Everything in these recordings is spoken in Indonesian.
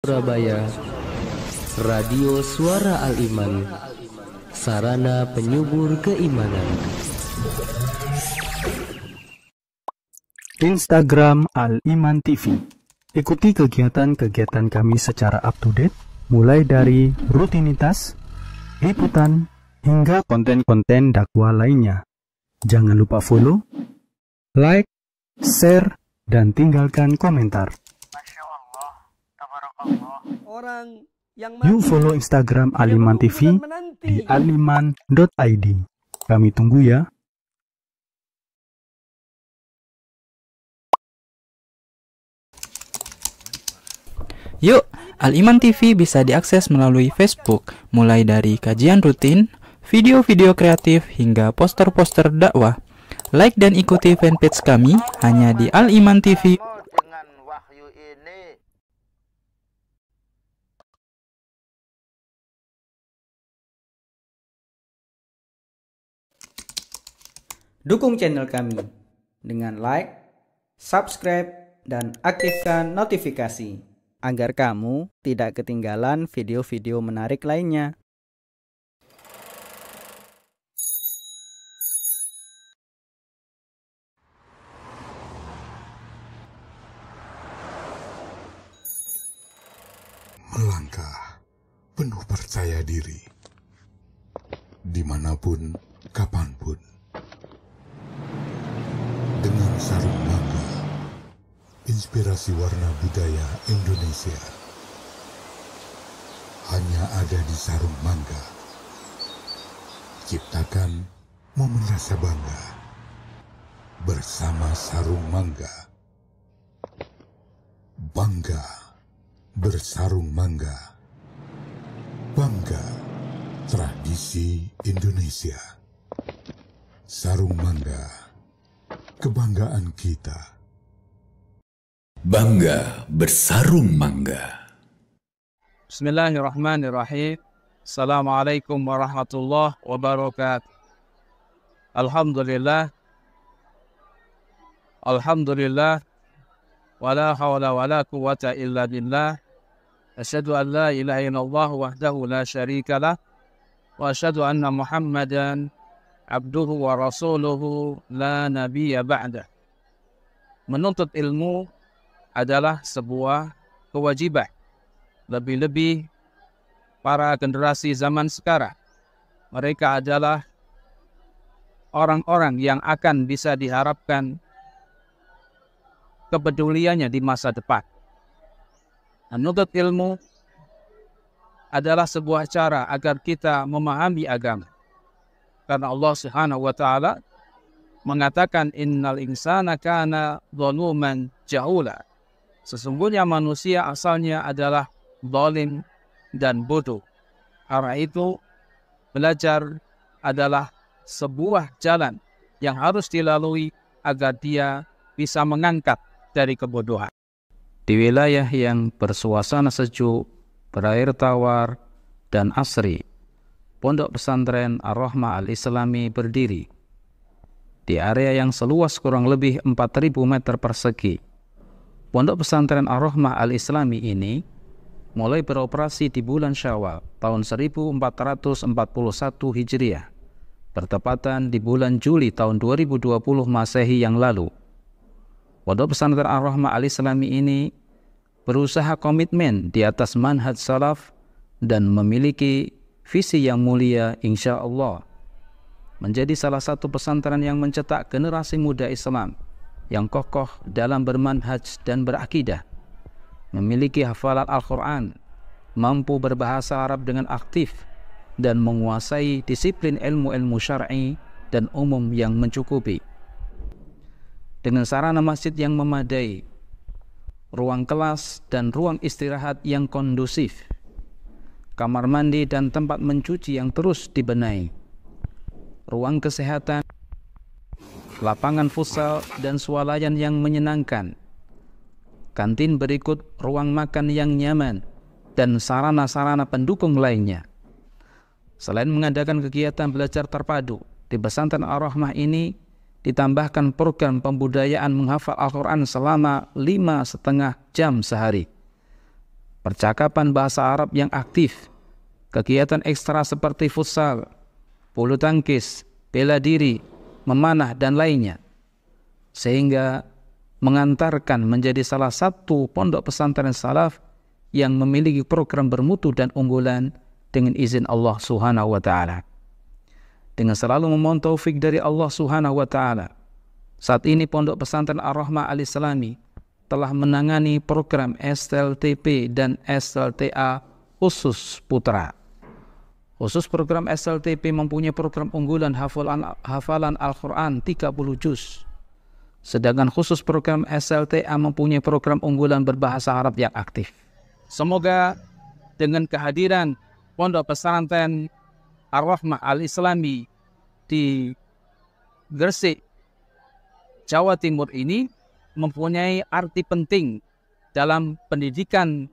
Surabaya, Radio Suara Al-Iman, sarana penyubur keimanan. Instagram Al-Iman TV. Ikuti kegiatan-kegiatan kami secara up-to-date, mulai dari rutinitas, liputan, hingga konten-konten dakwah lainnya. Jangan lupa follow, like, share, dan tinggalkan komentar. Orang yang Yuk follow Instagram Al-Iman TV di aliman.id. Kami tunggu ya. Yuk, Al-Iman TV bisa diakses melalui Facebook, mulai dari kajian rutin, video-video kreatif, hingga poster-poster dakwah. Like dan ikuti fanpage kami hanya di Al-Iman TV. Dengan wahyu ini. Dukung channel kami dengan like, subscribe, dan aktifkan notifikasi agar kamu tidak ketinggalan video-video menarik lainnya. Melangkah penuh percaya diri, dimanapun, kapanpun, dengan sarung mangga, inspirasi warna budaya Indonesia hanya ada di sarung mangga. Ciptakan momen rasa bangga bersama sarung mangga. Bangga bersarung mangga. Bangga tradisi Indonesia. Sarung mangga, kebanggaan kita. Bangga bersarung mangga. Bismillahirrahmanirrahim. Assalamualaikum warahmatullahi wabarakatuh. Alhamdulillah. Alhamdulillah. Wala hawla wala quwwata illa billah. Asyhadu an la ilaha illallah wahdahu la syarikalah. Wa asyhadu anna Muhammadan abduhu wa rasuluhu la nabiyya ba'dah. Menuntut ilmu adalah sebuah kewajiban. Lebih-lebih para generasi zaman sekarang. Mereka adalah orang-orang yang akan bisa diharapkan kepeduliannya di masa depan. Menuntut ilmu adalah sebuah cara agar kita memahami agama. Karena Allah Subhanahu wa taala mengatakan innal insana kana zaluman jahula. Sesungguhnya manusia asalnya adalah zalim dan bodoh. Karena itu belajar adalah sebuah jalan yang harus dilalui agar dia bisa mengangkat dari kebodohan. Di wilayah yang bersuasana sejuk, berair tawar, dan asri, Pondok Pesantren Ar-Rahmah Al-Islami berdiri. Di area yang seluas kurang lebih 4.000 meter persegi, Pondok Pesantren Ar-Rahmah Al-Islami ini mulai beroperasi di bulan Syawal tahun 1441 Hijriah, bertepatan di bulan Juli tahun 2020 Masehi yang lalu. Pondok Pesantren Ar-Rahmah Al-Islami ini berusaha komitmen di atas manhaj salaf dan memiliki visi yang mulia insya Allah. Menjadi salah satu pesantren yang mencetak generasi muda Islam yang kokoh dalam bermanhaj dan berakidah, memiliki hafalan Al-Quran, mampu berbahasa Arab dengan aktif, dan menguasai disiplin ilmu-ilmu syar'i dan umum yang mencukupi. Dengan sarana masjid yang memadai, ruang kelas dan ruang istirahat yang kondusif, kamar mandi dan tempat mencuci yang terus dibenahi, ruang kesehatan, lapangan futsal dan swalayan yang menyenangkan, kantin berikut ruang makan yang nyaman, dan sarana-sarana pendukung lainnya. Selain mengadakan kegiatan belajar terpadu, di pesantren Ar-Rahmah ini ditambahkan program pembudayaan menghafal Al-Quran selama 5,5 jam sehari. percakapan bahasa Arab yang aktif, kegiatan ekstra seperti futsal, bulu tangkis, bela diri, memanah, dan lainnya. Sehingga mengantarkan menjadi salah satu pondok pesantren salaf yang memiliki program bermutu dan unggulan dengan izin Allah Subhanahu wa Ta'ala. Dengan selalu memohon taufik dari Allah Subhanahu wa Ta'ala, saat ini Pondok Pesantren Ar-Rahmah Al-Islami telah menangani program SLTP dan SLTA khusus putra. Khusus program SLTP mempunyai program unggulan hafalan Al-Quran 30 juz. Sedangkan khusus program SLTA mempunyai program unggulan berbahasa Arab yang aktif. Semoga dengan kehadiran Pondok Pesantren Ar-Rahmah Al-Islami di Gresik, Jawa Timur ini mempunyai arti penting dalam pendidikan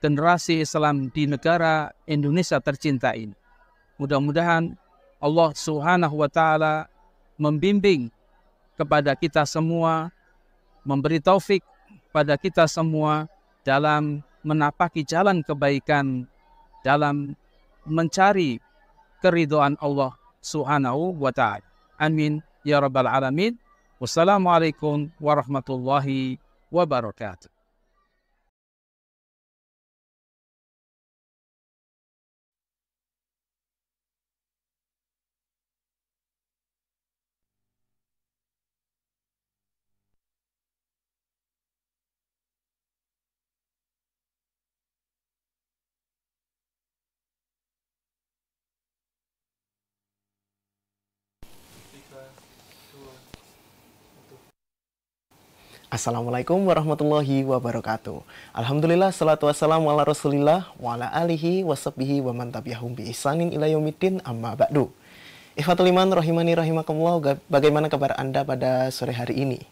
generasi Islam di negara Indonesia tercinta ini. Mudah-mudahan Allah Subhanahu wa Ta'ala membimbing kepada kita semua, memberi taufik pada kita semua dalam menapaki jalan kebaikan, dalam mencari keridhaan Allah Subhanahu wa Ta'ala. Amin ya rabbal alamin. Wassalamualaikum warahmatullahi wabarakatuh. Assalamualaikum warahmatullahi wabarakatuh. Alhamdulillah, salatu wassalamu ala rasulillah wa ala alihi wa sahbihi wa man tabi'ahum bi ihsanin ila yaumiddin, amma ba'du. Ikhwatul iman rahimani rahimakumullah, bagaimana kabar Anda pada sore hari ini?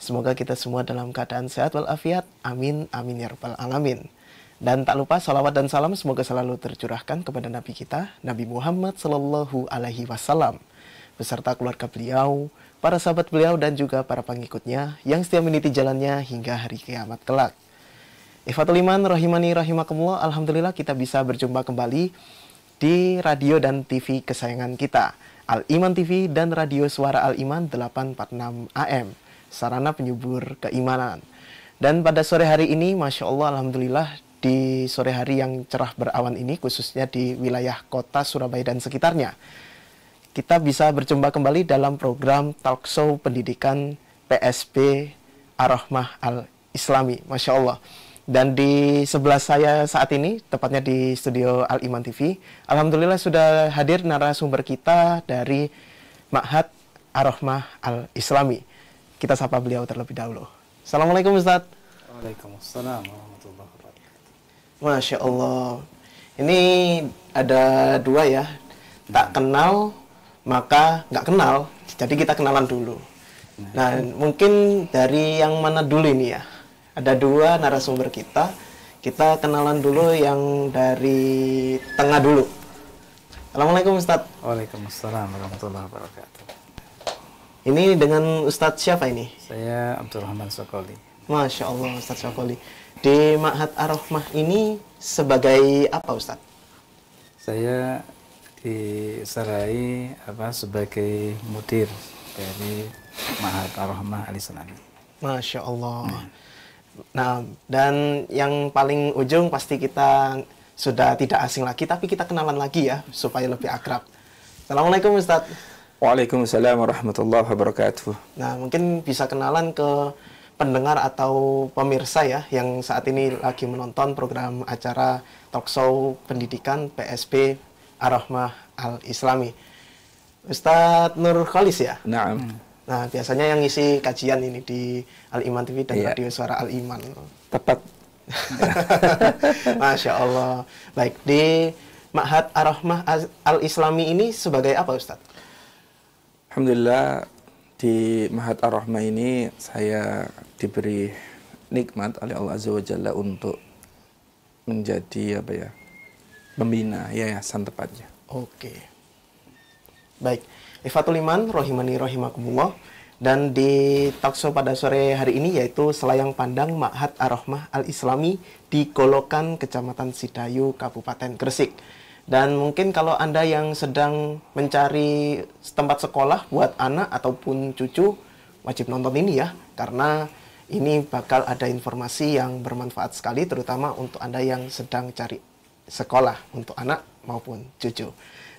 Semoga kita semua dalam keadaan sehat walafiat. Amin, amin ya rabbal alamin. Dan tak lupa salawat dan salam semoga selalu tercurahkan kepada Nabi kita, Nabi Muhammad sallallahu alaihi wasallam, beserta keluarga beliau, para sahabat beliau, dan juga para pengikutnya yang setia meniti jalannya hingga hari kiamat kelak. Ikhwatul iman rahimani rahimakumullah, alhamdulillah kita bisa berjumpa kembali di radio dan TV kesayangan kita, Al-Iman TV dan radio Suara Al-Iman 846 AM, sarana penyubur keimanan. Dan pada sore hari ini, Masya Allah, alhamdulillah, di sore hari yang cerah berawan ini, khususnya di wilayah kota Surabaya dan sekitarnya, kita bisa berjumpa kembali dalam program talkshow pendidikan PSB Ar-Rahmah Al-Islami, Masya Allah. Dan di sebelah saya saat ini, tepatnya di studio Al-Iman TV, alhamdulillah sudah hadir narasumber kita dari Ma'had Ar-Rahmah Al-Islami. Kita sapa beliau terlebih dahulu. Assalamualaikum Ustadz. Waalaikumsalam warahmatullahi wabarakatuh. Masya Allah. Ini ada dua ya, tak kenal maka nggak kenal, jadi kita kenalan dulu. Nah, mungkin dari yang mana dulu ini ya? Ada dua narasumber kita kenalan dulu yang dari tengah dulu. Assalamualaikum Ustadz. Waalaikumsalam warahmatullahi wabarakatuh. Ini dengan Ustadz siapa ini? Saya Abdurrahman Sokoli. Masya Allah, Ustadz Sokoli. Di Ma'had Ar-Rahmah ini sebagai apa Ustadz? Saya diserai sebagai mudir dari Ma'had Ar-Rahmah Al-Islami. Masya Allah. Nah, dan yang paling ujung pasti kita sudah tidak asing lagi, tapi kita kenalan lagi ya, supaya lebih akrab. Assalamualaikum Ustadz. Waalaikumsalam warahmatullahi wabarakatuh. Nah, mungkin bisa kenalan ke pendengar atau pemirsa ya, yang saat ini lagi menonton program acara talkshow pendidikan PSB Ar-Rahmah Al-Islami. Ustadz Nur Khalis ya? Naam. Nah, biasanya yang ngisi kajian ini di Al-Iman TV dan radio Suara Al-Iman. Tepat. Masya Allah. Baik, di Ma'had Ar-Rahmah Al-Islami ini sebagai apa Ustadz? Alhamdulillah, di Ma'had Ar-Rahmah ini saya diberi nikmat oleh Allah Azza wa Jalla untuk menjadi pembina yayasan tepatnya. Oke. Baik. Ikhwatul iman rahimani rahimakumullah. Dan di talkshow pada sore hari ini yaitu Selayang Pandang Ma'had Ar-Rahmah Al-Islami di Golokan, Kecamatan Sidayu, Kabupaten Gresik. Dan mungkin kalau Anda yang sedang mencari tempat sekolah buat anak ataupun cucu, wajib nonton ini ya, karena ini bakal ada informasi yang bermanfaat sekali, terutama untuk Anda yang sedang cari sekolah untuk anak maupun cucu.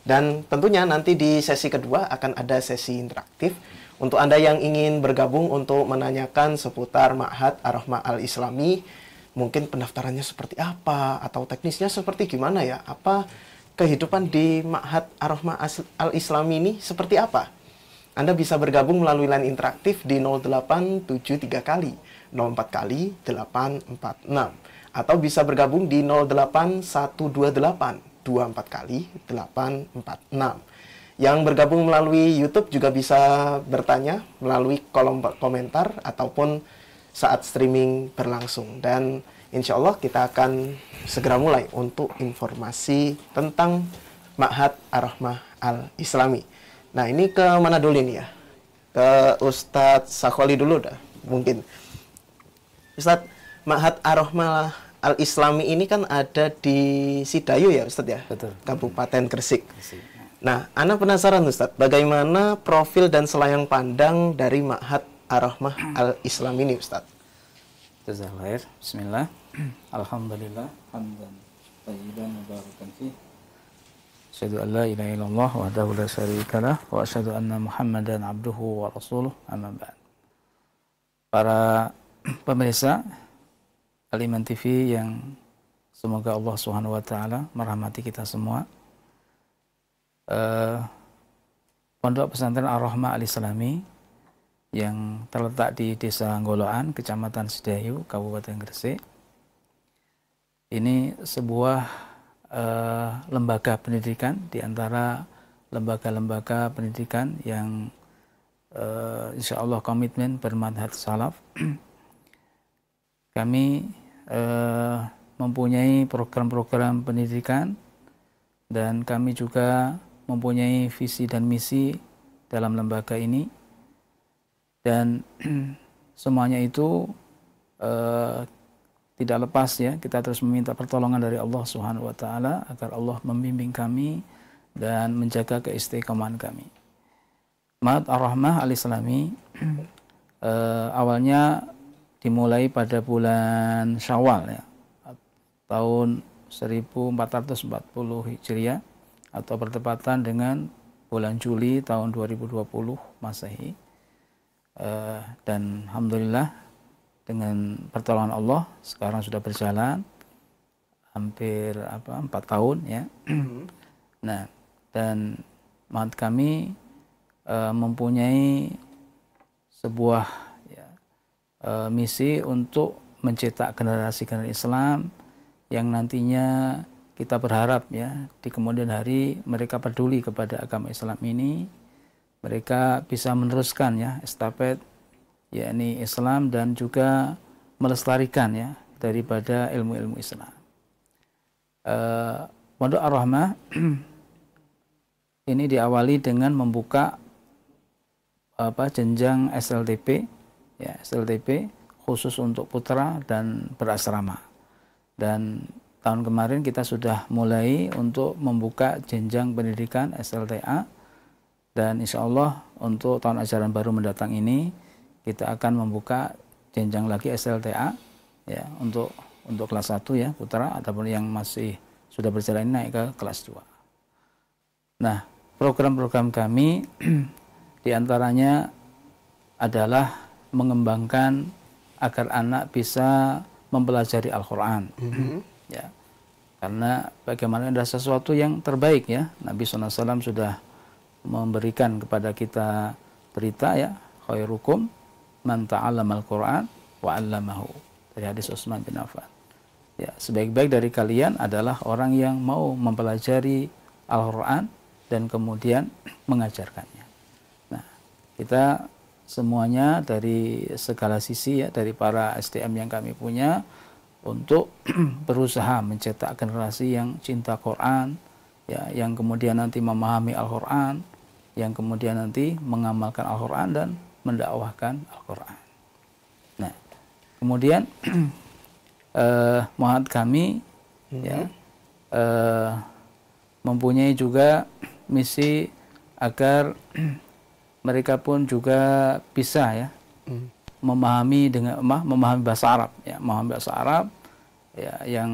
Dan tentunya nanti di sesi kedua akan ada sesi interaktif untuk Anda yang ingin bergabung untuk menanyakan seputar Ma'had Ar-Rahmah Al-Islami. Mungkin pendaftarannya seperti apa, atau teknisnya seperti gimana ya, apa kehidupan di Ma'had Ar-Rahmah Al-Islami ini seperti apa. Anda bisa bergabung melalui line interaktif di 0873 kali 04 kali 846, atau bisa bergabung di 08128 24 kali 846. Yang bergabung melalui YouTube juga bisa bertanya melalui kolom komentar ataupun saat streaming berlangsung. Dan insya Allah kita akan segera mulai untuk informasi tentang Ma'had Ar-Rahmah Al-Islami. Nah, ini ke mana dulu ini ya? Ke Ustadz Sakholi dulu dah mungkin. Ustadz, Ma'had Ar-Rahmah Al-Islami ini kan ada di Sidayu ya Ustadz ya? Betul. Kabupaten Gresik. Nah, Ana penasaran Ustadz, bagaimana profil dan selayang pandang dari Ma'had Ar-Rahmah Al-Islami ini Ustadz? Jazakallahu. Bismillah. Alhamdulillah. Hamdan tayyiban mubarakan fi. Asyhadu an la ilaha illallah wahdahu la syarika lah wa asyhadu anna Muhammadan abduhu wa rasuluh. Amma ba'd. Para pemirsa Al-Iman TV yang semoga Allah Subhanahu wa taala merahmati kita semua. Pondok Pesantren Ar-Rahmah Al-Islami yang terletak di Desa Golokan, Kecamatan Sidayu, Kabupaten Gresik. Ini sebuah lembaga pendidikan di antara lembaga-lembaga pendidikan yang insya Allah komitmen bermanhaj salaf. Kami mempunyai program-program pendidikan dan kami juga mempunyai visi dan misi dalam lembaga ini, dan semuanya itu tidak lepas ya, kita terus meminta pertolongan dari Allah Subhanahu wa taala agar Allah membimbing kami dan menjaga keistiqomahan kami. Ma'had Ar-Rahmah Al-Islami awalnya dimulai pada bulan Syawal ya, tahun 1440 Hijriah atau bertepatan dengan bulan Juli tahun 2020 Masehi. Dan alhamdulillah dengan pertolongan Allah sekarang sudah berjalan hampir 4 tahun ya. Nah, dan Ma'had kami mempunyai sebuah misi untuk mencetak generasi-generasi Islam yang nantinya kita berharap ya di kemudian hari mereka peduli kepada agama Islam ini, mereka bisa meneruskan ya estafet yakni Islam dan juga melestarikan ya daripada ilmu-ilmu Islam. Pondok Ar-Rahmah ini diawali dengan membuka jenjang SLTP ya, SLTP khusus untuk putra dan berasrama. Dan tahun kemarin kita sudah mulai untuk membuka jenjang pendidikan SLTA, dan insya Allah untuk tahun ajaran baru mendatang ini kita akan membuka jenjang lagi SLTA ya untuk kelas 1 ya putra, ataupun yang masih sudah berjalan naik ke kelas 2. Nah, program-program kami diantaranya adalah mengembangkan agar anak bisa mempelajari Al-Quran. Ya, karena bagaimana ada sesuatu yang terbaik ya, Nabi SAW sudah memberikan kepada kita berita ya, khairukum man ta'allama al-Quran wa 'allamahu, dari hadis Utsman bin Affan. Ya, sebaik-baik dari kalian adalah orang yang mau mempelajari Al-Quran dan kemudian mengajarkannya. Nah, kita semuanya dari segala sisi ya, dari para SDM yang kami punya untuk berusaha mencetak generasi yang cinta Quran ya, yang kemudian nanti memahami Al-Quran, yang kemudian nanti mengamalkan Al-Quran dan mendakwahkan Al-Quran. Nah, kemudian Ma'had kami ya mempunyai juga misi agar mereka pun juga bisa ya memahami bahasa Arab ya, memahami bahasa Arab ya, yang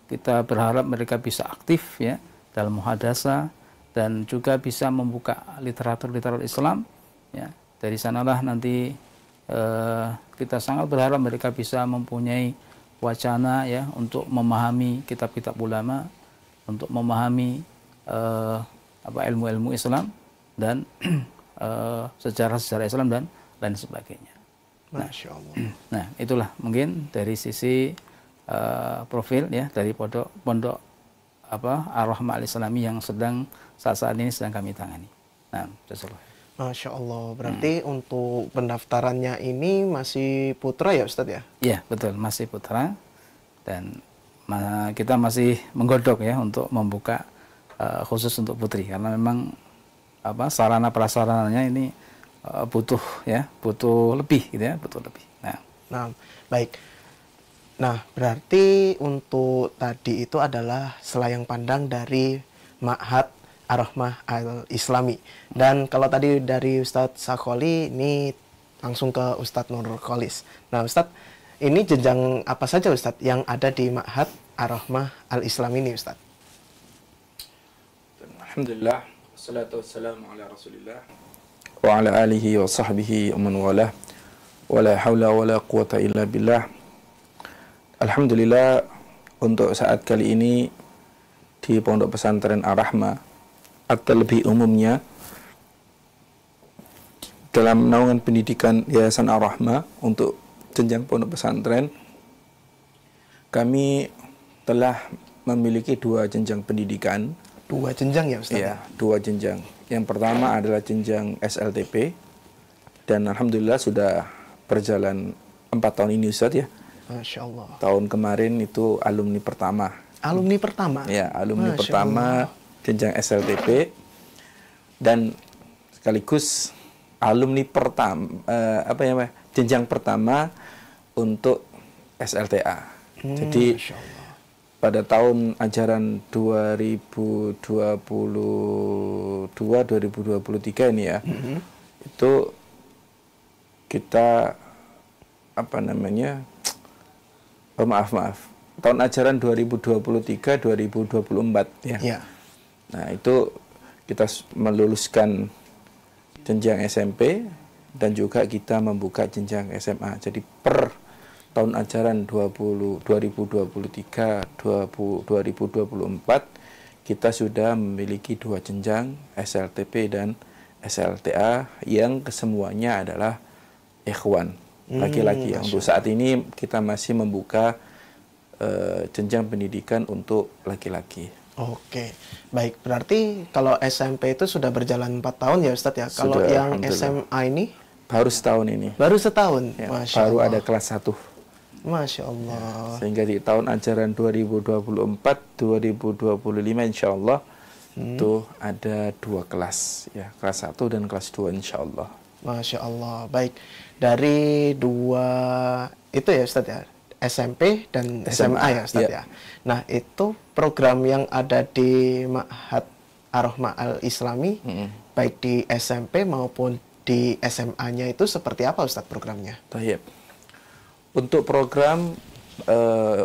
kita berharap mereka bisa aktif ya dalam muhadasah dan juga bisa membuka literatur Islam ya. Dari sanalah nanti kita sangat berharap mereka bisa mempunyai wacana ya untuk memahami kitab-kitab ulama, untuk memahami ilmu-ilmu Islam dan sejarah-sejarah Islam dan lain sebagainya. Masya Allah. Nah, itulah mungkin dari sisi profil ya dari pondok Ar-Rahmah Al-Islami yang saat ini sedang kami tangani. Nah, Masya Allah. Berarti untuk pendaftarannya ini masih putra ya Ustadz ya? Iya, betul, masih putra. Dan kita masih menggodok ya untuk membuka khusus untuk putri karena memang sarana prasarananya ini butuh lebih gitu ya, butuh lebih. Nah, baik. Nah, berarti untuk tadi itu adalah selayang pandang dari Ma'had Ar-Rahmah Al-Islami. Dan kalau tadi dari Ustadz Sakholi, ini langsung ke Ustadz Nurul Kholis. Nah, Ustadz, ini jenjang apa saja Ustadz yang ada di Ma'had Ar-Rahmah Al-Islami ini Ustadz? Alhamdulillah, wassalatu wassalamu ala rasulillah wa ala alihi wa sahbihi wa man walah wa la hawla wa la quwata illa billah. Alhamdulillah, untuk saat kali ini di Pondok Pesantren Ar-Rahmah atau lebih umumnya dalam naungan pendidikan Yayasan Ar-Rahmah untuk jenjang pondok pesantren, kami telah memiliki 2 jenjang pendidikan. 2 jenjang ya Ustaz? Iya, 2 jenjang. Yang pertama adalah jenjang SLTP dan alhamdulillah sudah berjalan 4 tahun ini Ustaz ya. Masya Allah. Tahun kemarin itu alumni pertama. Alumni pertama? Ya, alumni Masya pertama Allah. Jenjang SLTP dan sekaligus alumni pertama jenjang pertama untuk SLTA. Jadi pada tahun ajaran 2022-2023 ini ya, itu kita maaf tahun ajaran 2023-2024 ya. Ya. Nah, itu kita meluluskan jenjang SMP dan juga kita membuka jenjang SMA. Jadi per tahun ajaran 2023-2024 kita sudah memiliki 2 jenjang SLTP dan SLTA yang kesemuanya adalah ikhwan laki-laki. Untuk saat ini kita masih membuka jenjang pendidikan untuk laki-laki. Oke, baik. Berarti kalau SMP itu sudah berjalan 4 tahun ya Ustadz ya? Kalau Sudah, yang SMA ini? Baru setahun ini. Baru setahun? Ya, Masya baru Allah. ada kelas 1. Masya Allah. Sehingga di tahun ajaran 2024-2025 insya Allah itu ada 2 kelas. Ya, kelas 1 dan kelas 2 insya Allah. Masya Allah. Baik. Dari 2 itu ya Ustadz ya? SMP dan SMA ya Ustadz ya. Nah, itu program yang ada di Ma'had Ar-Rahmah Al-Islami baik di SMP maupun di SMA-nya itu seperti apa Ustadz programnya? Tayyib. Untuk program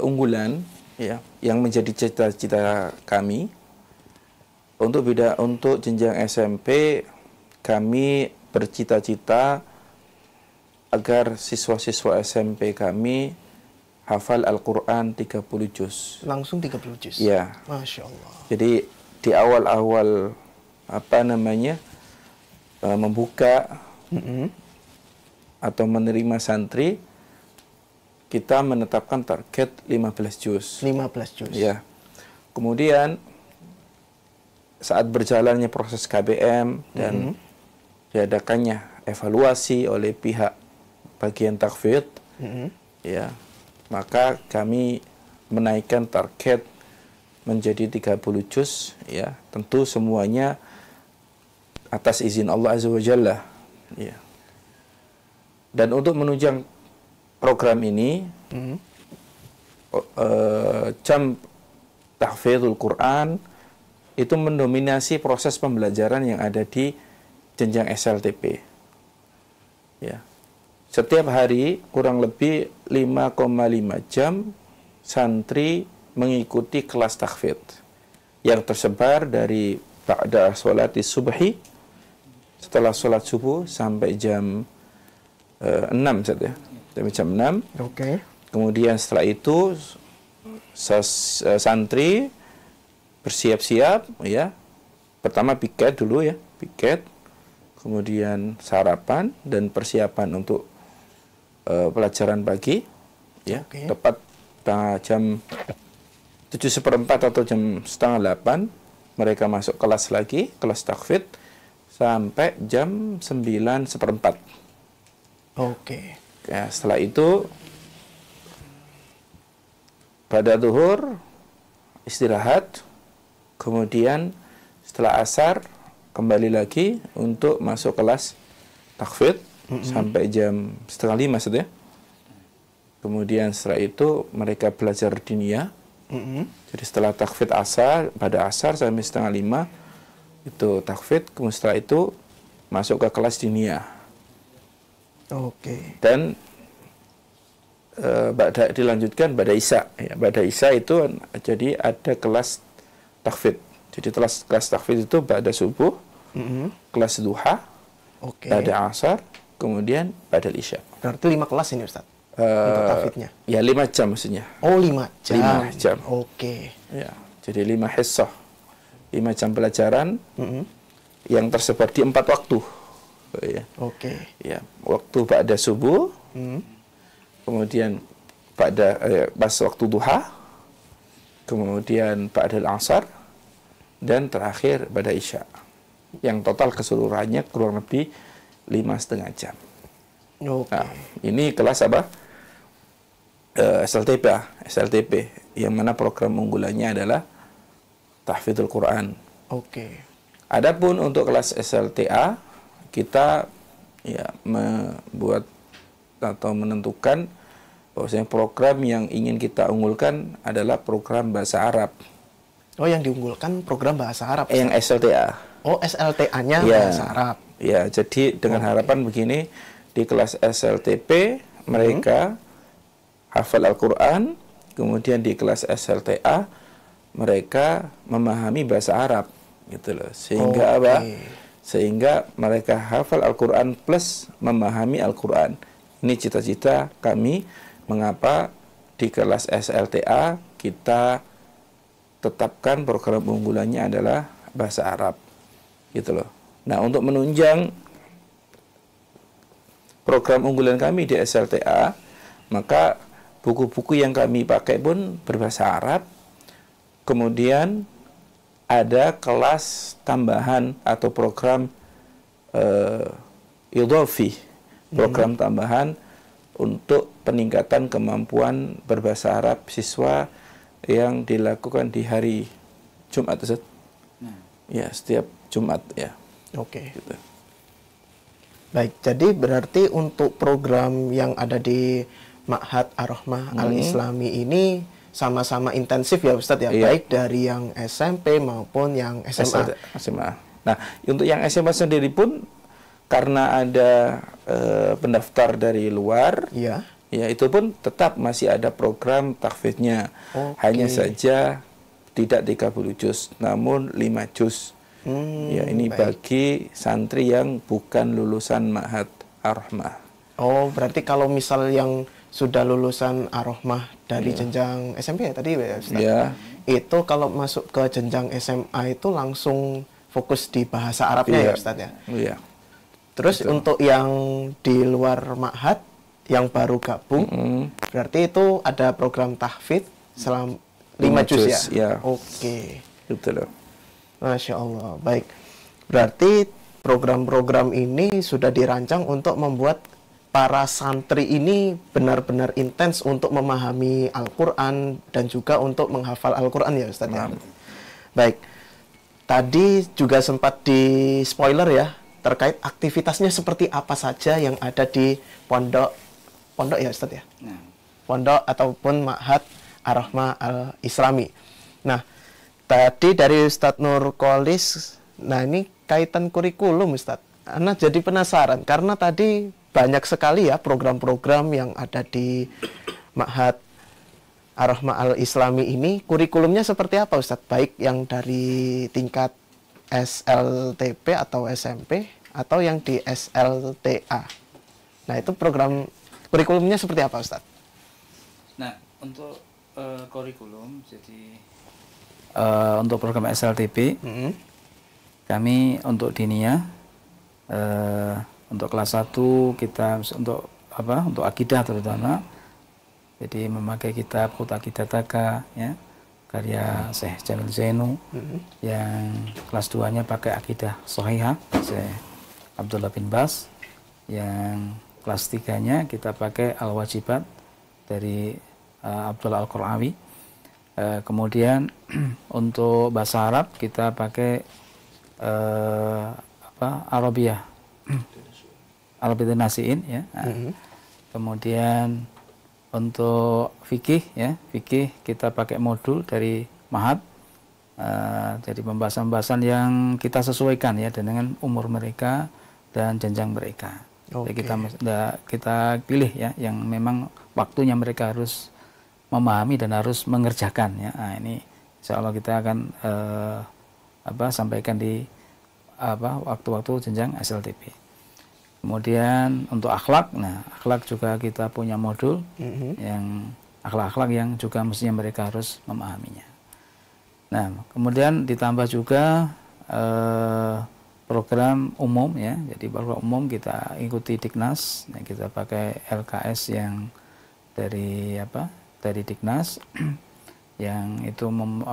unggulan ya yang menjadi cita-cita kami untuk jenjang SMP, kami bercita-cita agar siswa-siswa SMP kami hafal Al-Quran 30 juz. Langsung 30 juz? Ya. Masya Allah. Jadi di awal-awal membuka atau menerima santri, kita menetapkan target 15 juz. 15 juz. Ya. Kemudian saat berjalannya proses KBM dan diadakannya evaluasi oleh pihak bagian tahfidz, ya, maka kami menaikkan target menjadi 30 juz, ya, tentu semuanya atas izin Allah Azza wa Jalla, ya. Dan untuk menunjang program ini, jam tahfidzul Quran itu mendominasi proses pembelajaran yang ada di jenjang SLTP. Ya. Setiap hari kurang lebih 5,5 jam santri mengikuti kelas tahfidz yang tersebar dari ba'da sholati subhi, setelah sholat subuh sampai jam 6 saja, sampai jam 6. Oke. Kemudian setelah itu santri bersiap-siap, ya. Pertama piket dulu, ya, piket. Kemudian sarapan dan persiapan untuk pelajaran pagi, ya. Tepat jam 7:15 atau jam setengah 8 mereka masuk kelas lagi, kelas tahfidz sampai jam 9:15. Oke. Ya, setelah itu pada zuhur istirahat, kemudian setelah asar kembali lagi untuk masuk kelas tahfidz sampai jam setengah 5 saja. Kemudian setelah itu mereka belajar diniyah. Jadi setelah tahfidz asar, pada asar sampai setengah 5 itu tahfidz, kemudian setelah itu masuk ke kelas diniyah. Oke. Dan dilanjutkan pada isya. Ya, pada isya itu jadi ada kelas tahfidz. Jadi kelas tahfidz itu pada subuh, kelas duha, pada asar, kemudian pada isya. Berarti 5 kelas ini, Ustaz? Untuk tahfidznya? Ya, 5 jam maksudnya. Oh, 5 jam. 5 jam. Oke. Ya, jadi 5 hissah. 5 jam pelajaran yang tersebar di 4 waktu. Ya. Oke. Ya, waktu pada subuh, kemudian pada pas waktu duha, kemudian pada asar, dan terakhir pada isya. Yang total keseluruhannya kurang lebih 5,5 jam. Nah, ini kelas apa? SLTP, yang mana program unggulannya adalah tahfidzul Quran. Oke. Adapun untuk kelas SLTA, kita ya membuat atau menentukan bahwasanya program yang ingin kita unggulkan adalah program bahasa Arab. Oh, yang diunggulkan program bahasa Arab. Yang SLTA. Oh, SLTA-nya ya, bahasa Arab. Ya, jadi dengan harapan begini, di kelas SLTP mereka hafal Al-Quran, kemudian di kelas SLTA mereka memahami bahasa Arab, gitu loh. Sehingga apa? Sehingga mereka hafal Al-Quran plus memahami Al-Quran. Ini cita-cita kami, mengapa di kelas SLTA kita tetapkan program unggulannya adalah bahasa Arab, gitu loh. Nah, untuk menunjang program unggulan kami di SLTA, maka buku-buku yang kami pakai pun berbahasa Arab. Kemudian ada kelas tambahan atau program idhofi, program tambahan untuk peningkatan kemampuan berbahasa Arab siswa yang dilakukan di hari Jumat, Ustaz. Ya, setiap Jumat, ya. Oke. Gitu. Baik, jadi berarti untuk program yang ada di Ma'had Ar-Rahmah Al-Islami ini sama-sama intensif ya, Ustadz ya, baik dari yang SMP maupun yang SMA. Nah, untuk yang SMA sendiri pun karena ada pendaftar dari luar, ya itu pun tetap masih ada program tahfidznya. Hanya saja tidak 30 juz, namun 5 juz. Ya, ini bagi santri yang bukan lulusan Ma'had Ar-Rahmah. Oh, berarti kalau misal yang sudah lulusan Ar-Rahmah dari jenjang SMP ya tadi ya, Ustaz? Itu kalau masuk ke jenjang SMA itu langsung fokus di bahasa Arabnya ya, Ustaz ya? Iya. Terus untuk yang di luar Ma'had yang baru gabung, berarti itu ada program tahfidz selama 5 juz ya? Oke. Betul. Masya Allah. Baik. Berarti program-program ini sudah dirancang untuk membuat para santri ini benar-benar intens untuk memahami Al-Quran dan juga untuk menghafal Al-Quran ya, Ustaz ya? Baik. Tadi juga sempat di spoiler ya, terkait aktivitasnya seperti apa saja yang ada di pondok ya Ustadz ya? Pondok ataupun Ma'had Ar-Rahmah Al-Islami. Nah, tadi dari Ustadz Nurkolis, nah ini kaitan kurikulum Ustadz. Ana jadi penasaran karena tadi banyak sekali ya program-program yang ada di Ma'had Ar-Rahmah Al-Islami ini. Kurikulumnya seperti apa Ustadz? Baik yang dari tingkat SLTP atau SMP atau yang di SLTA. Nah, itu program kurikulumnya seperti apa Ustadz? Nah, untuk kurikulum, jadi untuk program SLTP, kami untuk diniyah, untuk kelas 1 kita untuk akidah terutama, jadi memakai kitab Khut Aqidataka ya, karya Syekh Jamil Zainu. Yang kelas 2-nya pakai akidah Shahihah Syekh Abdullah bin Bas. Yang kelas 3-nya kita pakai Al-Wajibat dari Abdullah Al-Qurawi. Kemudian untuk bahasa Arab kita pakai Arabiyah Arabiyatul Nasiin ya. Kemudian untuk fikih ya, fikih kita pakai modul dari Ma'had. Jadi pembahasan-pembahasan yang kita sesuaikan ya dengan umur mereka dan jenjang mereka. Jadi kita pilih ya yang memang waktunya mereka harus memahami dan harus mengerjakan ya. Nah, ini insya Allah kita akan sampaikan di waktu-waktu jenjang SLTP. Kemudian untuk akhlak, nah akhlak juga kita punya modul yang akhlak-akhlak yang juga mestinya mereka harus memahaminya. Nah, kemudian ditambah juga program umum ya. Jadi program umum kita ikuti Diknas, nah, kita pakai LKS yang dari Diknas yang itu 6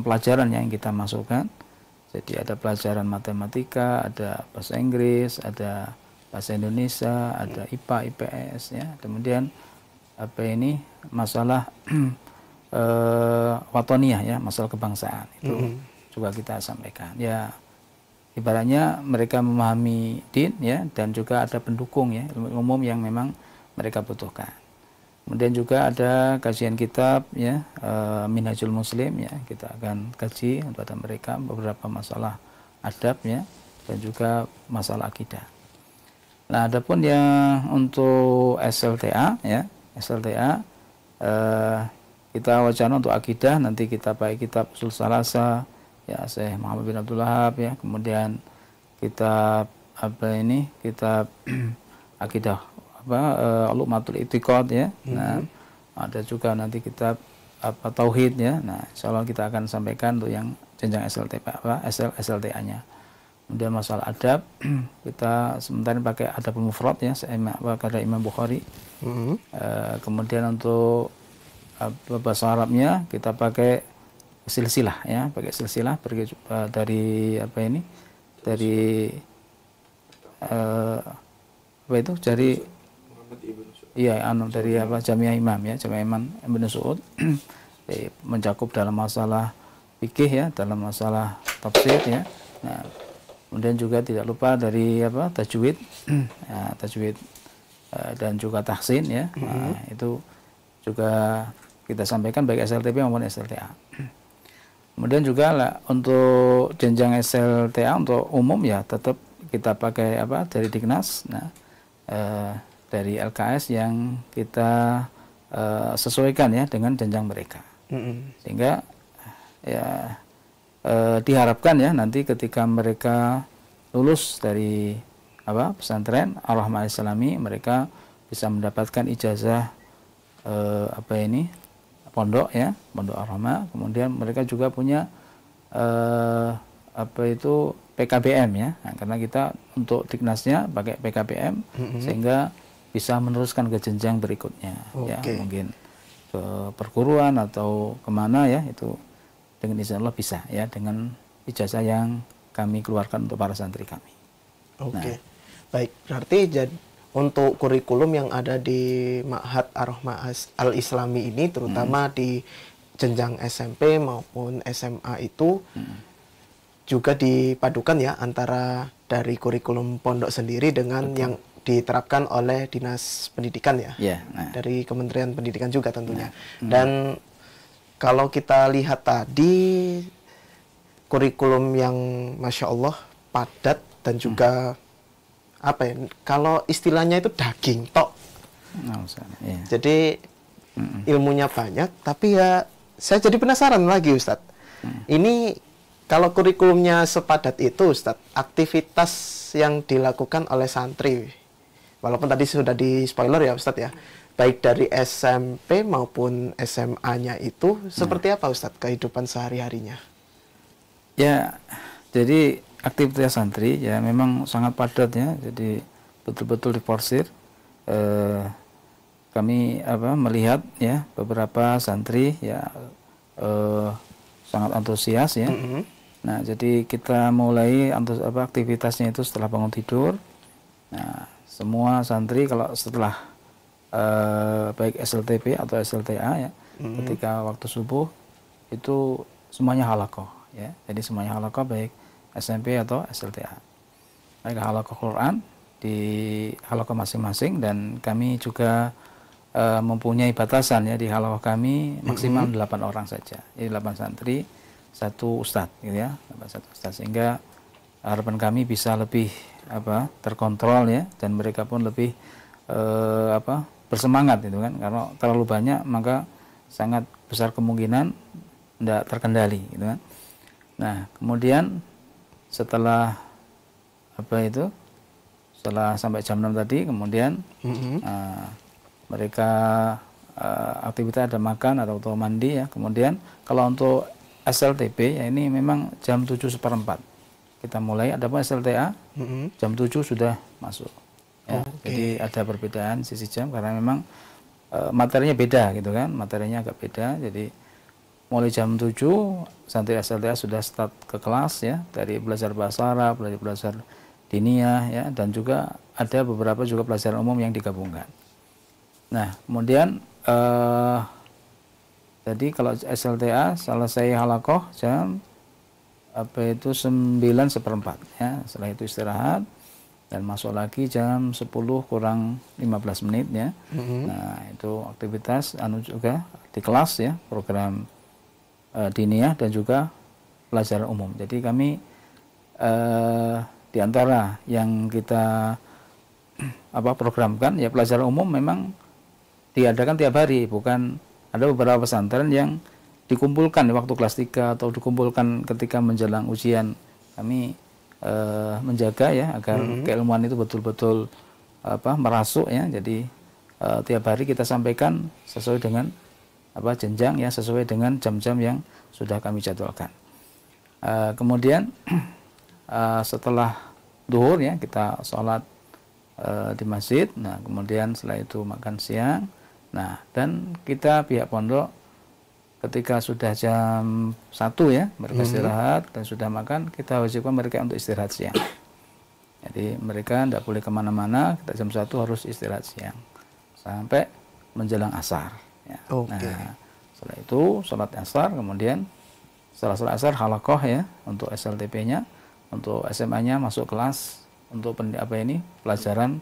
pelajaran yang kita masukkan. Jadi ada pelajaran matematika, ada bahasa Inggris, ada bahasa Indonesia, ada IPA, IPS ya. Kemudian masalah watoniyah ya, masalah kebangsaan itu juga kita sampaikan. Ya ibaratnya mereka memahami din ya, dan juga ada pendukung ya, ilmu umum yang memang mereka butuhkan. Kemudian juga ada kajian kitab ya, Minhajul Muslim ya, kita akan kaji kepada mereka beberapa masalah adab ya, dan juga masalah akidah. Nah, adapun yang untuk SLTA ya, SLTA kita wacana untuk akidah, nanti kita pakai kitab Ushul Thalattsah ya, Syekh Muhammad bin Abdul Wahhab ya, kemudian kitab kitab akidah Lumatul I'tiqad ya. Nah, ada juga nanti kitab tauhid ya. Nah, insyaallah kita akan sampaikan untuk yang jenjang SLTA-nya. Kemudian masalah adab kita sementara pakai adabul mufrad ya, karya Imam Bukhari. Kemudian untuk bahasa Arabnya kita pakai silsilah ya, pakai silsilah dari dari dari Jamiah Imam ya, Jamiah Imam Ibn Saud. Mencakup dalam masalah fikih ya, dalam masalah tafsir ya. Nah, kemudian juga tidak lupa dari tajwid ya, tajwid dan juga tahsin ya. Nah, itu juga kita sampaikan baik SLTP maupun SLTA. Kemudian juga untuk jenjang SLTA untuk umum ya tetap kita pakai dari Diknas. Nah, dari LKS yang kita sesuaikan ya dengan jenjang mereka. Sehingga ya diharapkan ya nanti ketika mereka lulus dari pesantren Ar-Rahmah Al-Islami, mereka bisa mendapatkan ijazah pondok ya, pondok Ar-Rahmah. Kemudian mereka juga punya PKBM ya. Nah, karena kita untuk Diknasnya pakai PKBM sehingga bisa meneruskan ke jenjang berikutnya ya, mungkin ke perguruan atau kemana ya, itu dengan izin Allah bisa ya, dengan ijazah yang kami keluarkan untuk para santri kami. Baik, berarti untuk kurikulum yang ada di Ma'had Ar-Rahmah Al-Islami ini terutama di jenjang SMP maupun SMA itu juga dipadukan ya antara dari kurikulum pondok sendiri dengan yang diterapkan oleh Dinas Pendidikan ya. Dari Kementerian Pendidikan juga tentunya. Dan kalau kita lihat tadi kurikulum yang Masya Allah padat dan juga apa ya, kalau istilahnya itu daging tok. Jadi ilmunya banyak, tapi ya saya jadi penasaran lagi Ustadz. Ini kalau kurikulumnya sepadat itu Ustadz, aktivitas yang dilakukan oleh santri, walaupun tadi sudah di spoiler ya Ustadz ya, baik dari SMP maupun SMA-nya itu seperti apa Ustadz kehidupan sehari-harinya? Ya, jadi aktivitas santri ya memang sangat padat ya, jadi betul-betul diporsir. Kami melihat ya beberapa santri ya sangat antusias ya. Nah, jadi kita mulai aktivitasnya itu setelah bangun tidur. Nah, semua santri kalau setelah baik SLTP atau SLTA ya, ketika waktu subuh itu semuanya halaqah ya. Jadi semuanya halaqah baik SMP atau SLTA. Mereka halaqah Quran di halaqah masing-masing, dan kami juga mempunyai batasan ya, di halaqah kami maksimal 8 orang saja. Jadi 8 santri, 1 ustadz gitu ya, 1 ustadz, sehingga harapan kami bisa lebih terkontrol ya, dan mereka pun lebih bersemangat gitu kan. Karena terlalu banyak maka sangat besar kemungkinan tidak terkendali gitu kan. Nah, kemudian setelah setelah sampai jam 6 tadi, kemudian mereka aktivitas ada makan atau mandi ya. Kemudian kalau untuk SLTP ya ini memang jam 7:15 kita mulai. Adapun SLTA jam 7 sudah masuk ya. Jadi ada perbedaan sisi jam karena memang materinya beda gitu kan, materinya agak beda. Jadi mulai jam 7 santri SLTA sudah start ke kelas ya, dari belajar bahasa Arab, belajar diniyah ya, dan juga ada beberapa juga pelajaran umum yang digabungkan. Nah, kemudian jadi kalau SLTA selesai halaqah jam 9:15 ya. Setelah itu istirahat dan masuk lagi jam 10 kurang 15 menit ya. Nah, itu aktivitas juga di kelas ya, program diniyah dan juga pelajaran umum. Jadi kami di antara yang kita programkan ya, pelajaran umum memang diadakan tiap hari, bukan ada beberapa pesantren yang dikumpulkan di waktu kelas 3 atau dikumpulkan ketika menjelang ujian. Kami menjaga ya agar keilmuan itu betul-betul merasuk ya. Jadi tiap hari kita sampaikan sesuai dengan jenjang ya, sesuai dengan jam-jam yang sudah kami jadwalkan. Kemudian setelah duhur ya kita sholat di masjid. Nah, kemudian setelah itu makan siang. Nah, dan kita pihak pondok ketika sudah jam 1 ya mereka istirahat dan sudah makan, kita wajibkan mereka untuk istirahat siang. Jadi mereka tidak boleh kemana-mana, kita jam 1 harus istirahat siang sampai menjelang asar ya. Nah, setelah itu sholat asar, kemudian setelah sholat asar halaqah ya untuk SLTP-nya, untuk SMA-nya masuk kelas untuk pelajaran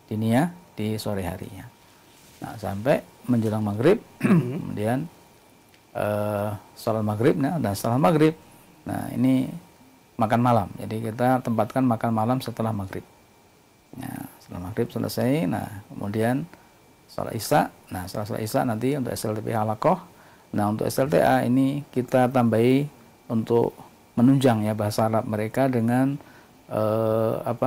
diniyah di sore harinya. Nah, sampai menjelang maghrib, kemudian sholat maghrib, nah, dan setelah maghrib, nah ini makan malam. Jadi kita tempatkan makan malam setelah maghrib. Nah, setelah maghrib selesai, nah kemudian sholat isya. Nah, setelah sholat isya nanti untuk SLTP halaqah. Nah, untuk SLTA ini kita tambahi untuk menunjang ya bahasa Arab mereka dengan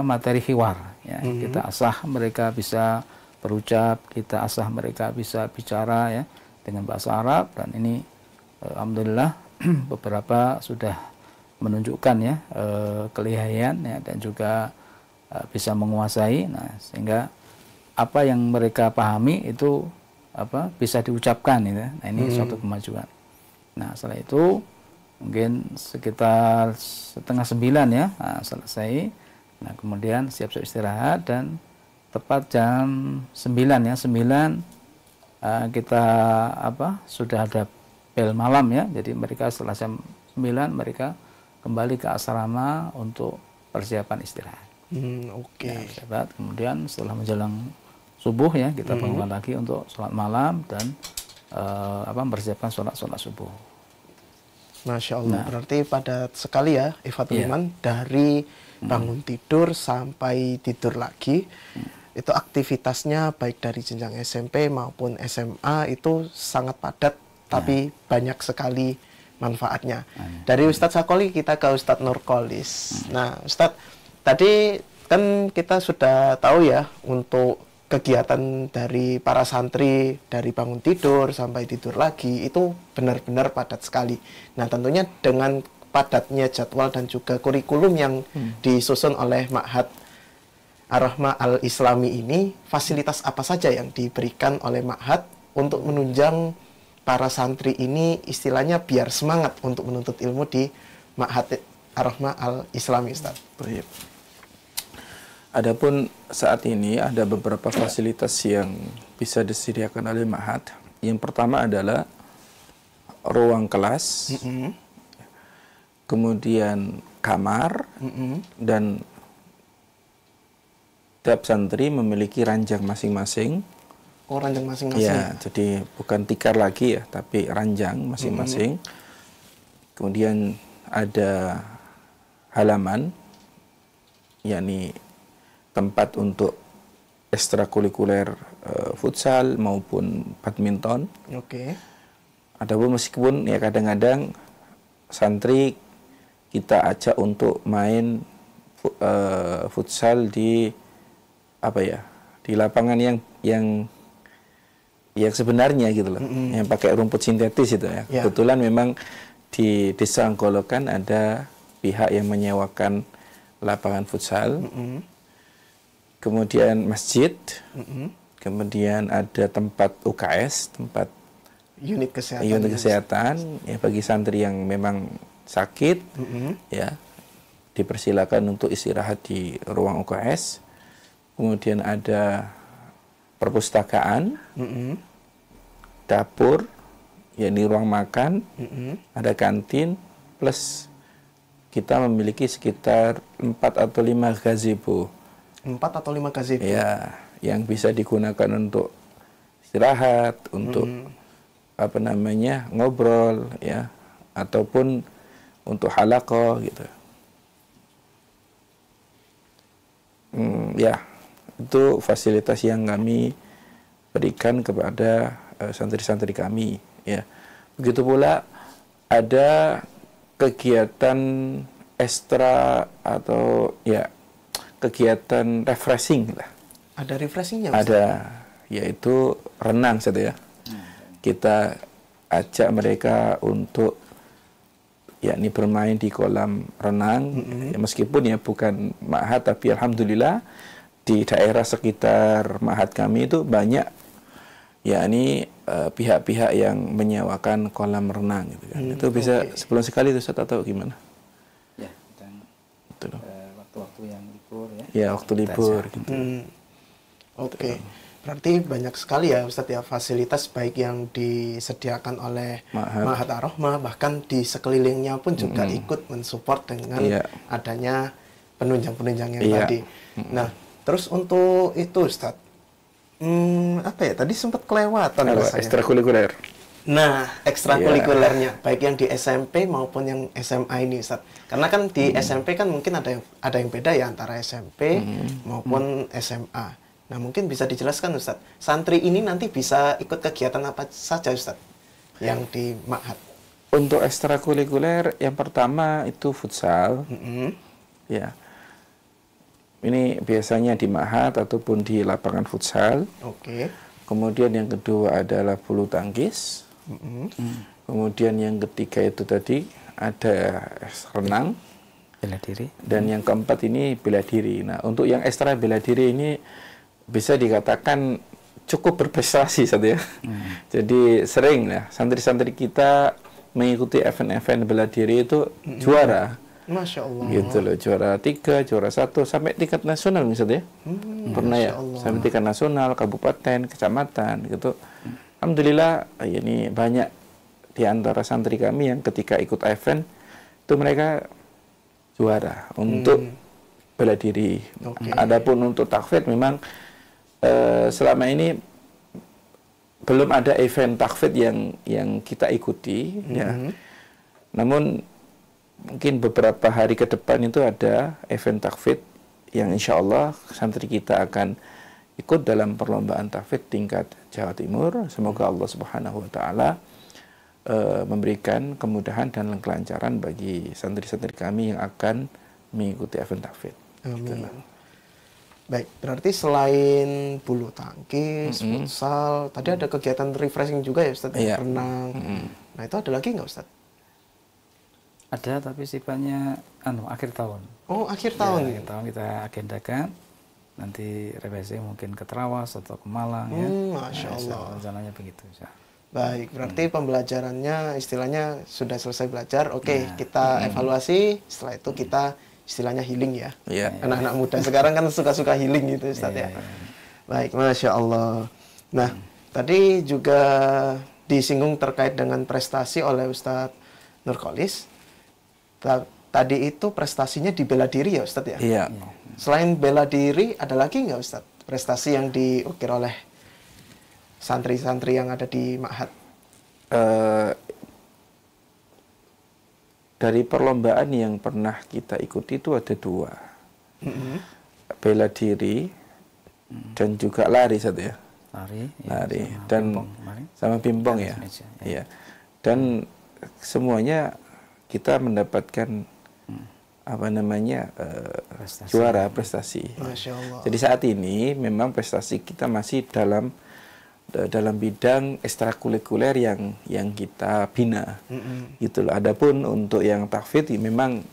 materi hiwar ya. Kita asah mereka bisa berucap, kita asah mereka bisa bicara ya dengan bahasa Arab, dan ini alhamdulillah beberapa sudah menunjukkan ya kelihayan ya, dan juga bisa menguasai. Nah, sehingga apa yang mereka pahami itu bisa diucapkan ya. Nah, ini suatu kemajuan. Nah, setelah itu mungkin sekitar 8:30 ya, nah, selesai. Nah, kemudian siap-siap istirahat, dan tepat jam 9 ya, 9 kita sudah ada bel malam ya. Jadi mereka setelah jam 9 mereka kembali ke asrama untuk persiapan istirahat. Oke. Ya, istirahat. Kemudian setelah menjelang subuh ya kita bangunkan lagi untuk sholat malam dan mempersiapkan sholat subuh. Masya Allah, berarti padat sekali ya Ifatul Iman, dari bangun tidur sampai tidur lagi, itu aktivitasnya baik dari jenjang SMP maupun SMA itu sangat padat, tapi banyak sekali manfaatnya. Dari Ustadz Sakoli kita ke Ustadz Nurkolis. Nah Ustadz, tadi kan kita sudah tahu ya untuk kegiatan dari para santri dari bangun tidur sampai tidur lagi itu benar-benar padat sekali. Nah tentunya dengan padatnya jadwal dan juga kurikulum yang disusun oleh Ma'had Ar-Rahmah Al-Islami ini, fasilitas apa saja yang diberikan oleh Ma'had untuk menunjang para santri ini istilahnya biar semangat untuk menuntut ilmu di Ma'had Ar-Rahmah Al-Islami, Ustaz? Baik. Adapun saat ini ada beberapa fasilitas yang bisa disediakan oleh Ma'had. Yang pertama adalah ruang kelas, kemudian kamar, dan tiap santri memiliki ranjang masing-masing. Oh, ranjang masing-masing. Ya, jadi bukan tikar lagi ya, tapi ranjang masing-masing. Kemudian ada halaman, yakni tempat untuk ekstrakurikuler futsal maupun badminton. Oke. Adapun meskipun ya kadang-kadang santri kita ajak untuk main futsal di di lapangan yang sebenarnya gitu loh, yang pakai rumput sintetis itu ya. Kebetulan memang di Desa Anggolokan ada pihak yang menyewakan lapangan futsal. Kemudian masjid, kemudian ada tempat UKS, tempat unit kesehatan ya bagi santri yang memang sakit, ya dipersilakan untuk istirahat di ruang UKS. Kemudian ada perpustakaan, dapur, yakni ruang makan, ada kantin, plus kita memiliki sekitar 4 atau 5 gazebo. 4 atau 5 gazebo. Ya, yang bisa digunakan untuk istirahat, untuk ngobrol ya, ataupun untuk halaqah gitu. Ya, itu fasilitas yang kami berikan kepada santri-santri kami ya. Begitu pula ada kegiatan ekstra atau ya kegiatan refreshing lah. Ada refreshingnya, Ustaz? Ada, yaitu renang saja ya. Kita ajak mereka untuk yakni bermain di kolam renang. Ya, meskipun ya bukan Ma'had, tapi alhamdulillah di daerah sekitar Ma'had kami itu banyak yakni pihak-pihak yang menyewakan kolam renang gitu kan. Itu bisa sebulan sekali itu, Ustaz, atau gimana? Ya, dan waktu-waktu yang libur ya. Ya, waktu libur gitu. Oke. Berarti banyak sekali ya Ustadz ya fasilitas baik yang disediakan oleh Ma'had Ar-Rahmah, bahkan di sekelilingnya pun juga ikut mensupport dengan adanya penunjang-penunjang yang tadi. Nah, terus untuk itu Ustadz, tadi sempat kelewatan ekstrakurikuler. Nah, ekstrakurikulernya baik yang di SMP maupun yang SMA ini, Ustaz. Karena kan di SMP kan mungkin ada yang beda ya antara SMP maupun SMA. Nah, mungkin bisa dijelaskan, Ustaz. Santri ini nanti bisa ikut kegiatan apa saja, Ustaz, yang di Ma'had? Untuk ekstrakurikuler yang pertama itu futsal. Ya. Ini biasanya di Ma'had ataupun di lapangan futsal. Oke. Kemudian yang kedua adalah bulu tangkis. Kemudian yang ketiga itu tadi ada renang, bela diri, dan yang keempat ini bela diri. Nah, untuk yang ekstra bela diri ini bisa dikatakan cukup berprestasi saja ya. Jadi sering ya santri-santri kita mengikuti event-event bela diri itu juara. Masya Allah. Gitu loh, juara 3, juara 1 sampai tingkat nasional misalnya. Pernah ya, sampai tingkat nasional, kabupaten, kecamatan gitu. Alhamdulillah, ini banyak di antara santri kami yang ketika ikut event itu mereka juara untuk bela diri. Adapun untuk takfid memang selama ini belum ada event takfid yang kita ikuti, ya. Namun mungkin beberapa hari ke depan itu ada event takfid yang insya Allah santri kita akan ikut dalam perlombaan takfid tingkat Jawa Timur. Semoga Allah Subhanahu Wa Taala memberikan kemudahan dan kelancaran bagi santri-santri kami yang akan mengikuti event takfid. Amin. Baik, berarti selain bulu tangkis, futsal, tadi ada kegiatan refreshing juga ya Ustaz, renang. Nah itu ada lagi nggak Ustaz? Ada, tapi sifatnya akhir tahun. Oh, akhir tahun. Ya, akhir tahun kita agendakan. Nanti refreshing mungkin ke Trawas atau ke Malang ya. Masya Allah. Rencananya begitu. Baik, berarti pembelajarannya istilahnya sudah selesai belajar. Oke, kita evaluasi. Setelah itu kita istilahnya healing ya. Anak-anak muda sekarang kan suka-suka healing gitu Ustaz ya. Baik, Masya Allah. Nah, tadi juga disinggung terkait dengan prestasi oleh Ustadz Nurkolis. Tadi itu prestasinya di bela diri ya Ustadz ya? Iya. Selain bela diri, ada lagi nggak Ustadz prestasi yang diukir oleh santri-santri yang ada di Ma'had? Dari perlombaan yang pernah kita ikuti itu ada 2. Bela diri dan juga lari satu ya. Lari dan sama pingpong ya. Iya. Dan semuanya kita mendapatkan juara prestasi. Masya Allah. Jadi saat ini memang prestasi kita masih dalam bidang ekstrakurikuler yang kita bina. Gitu loh. Adapun untuk yang takfid memang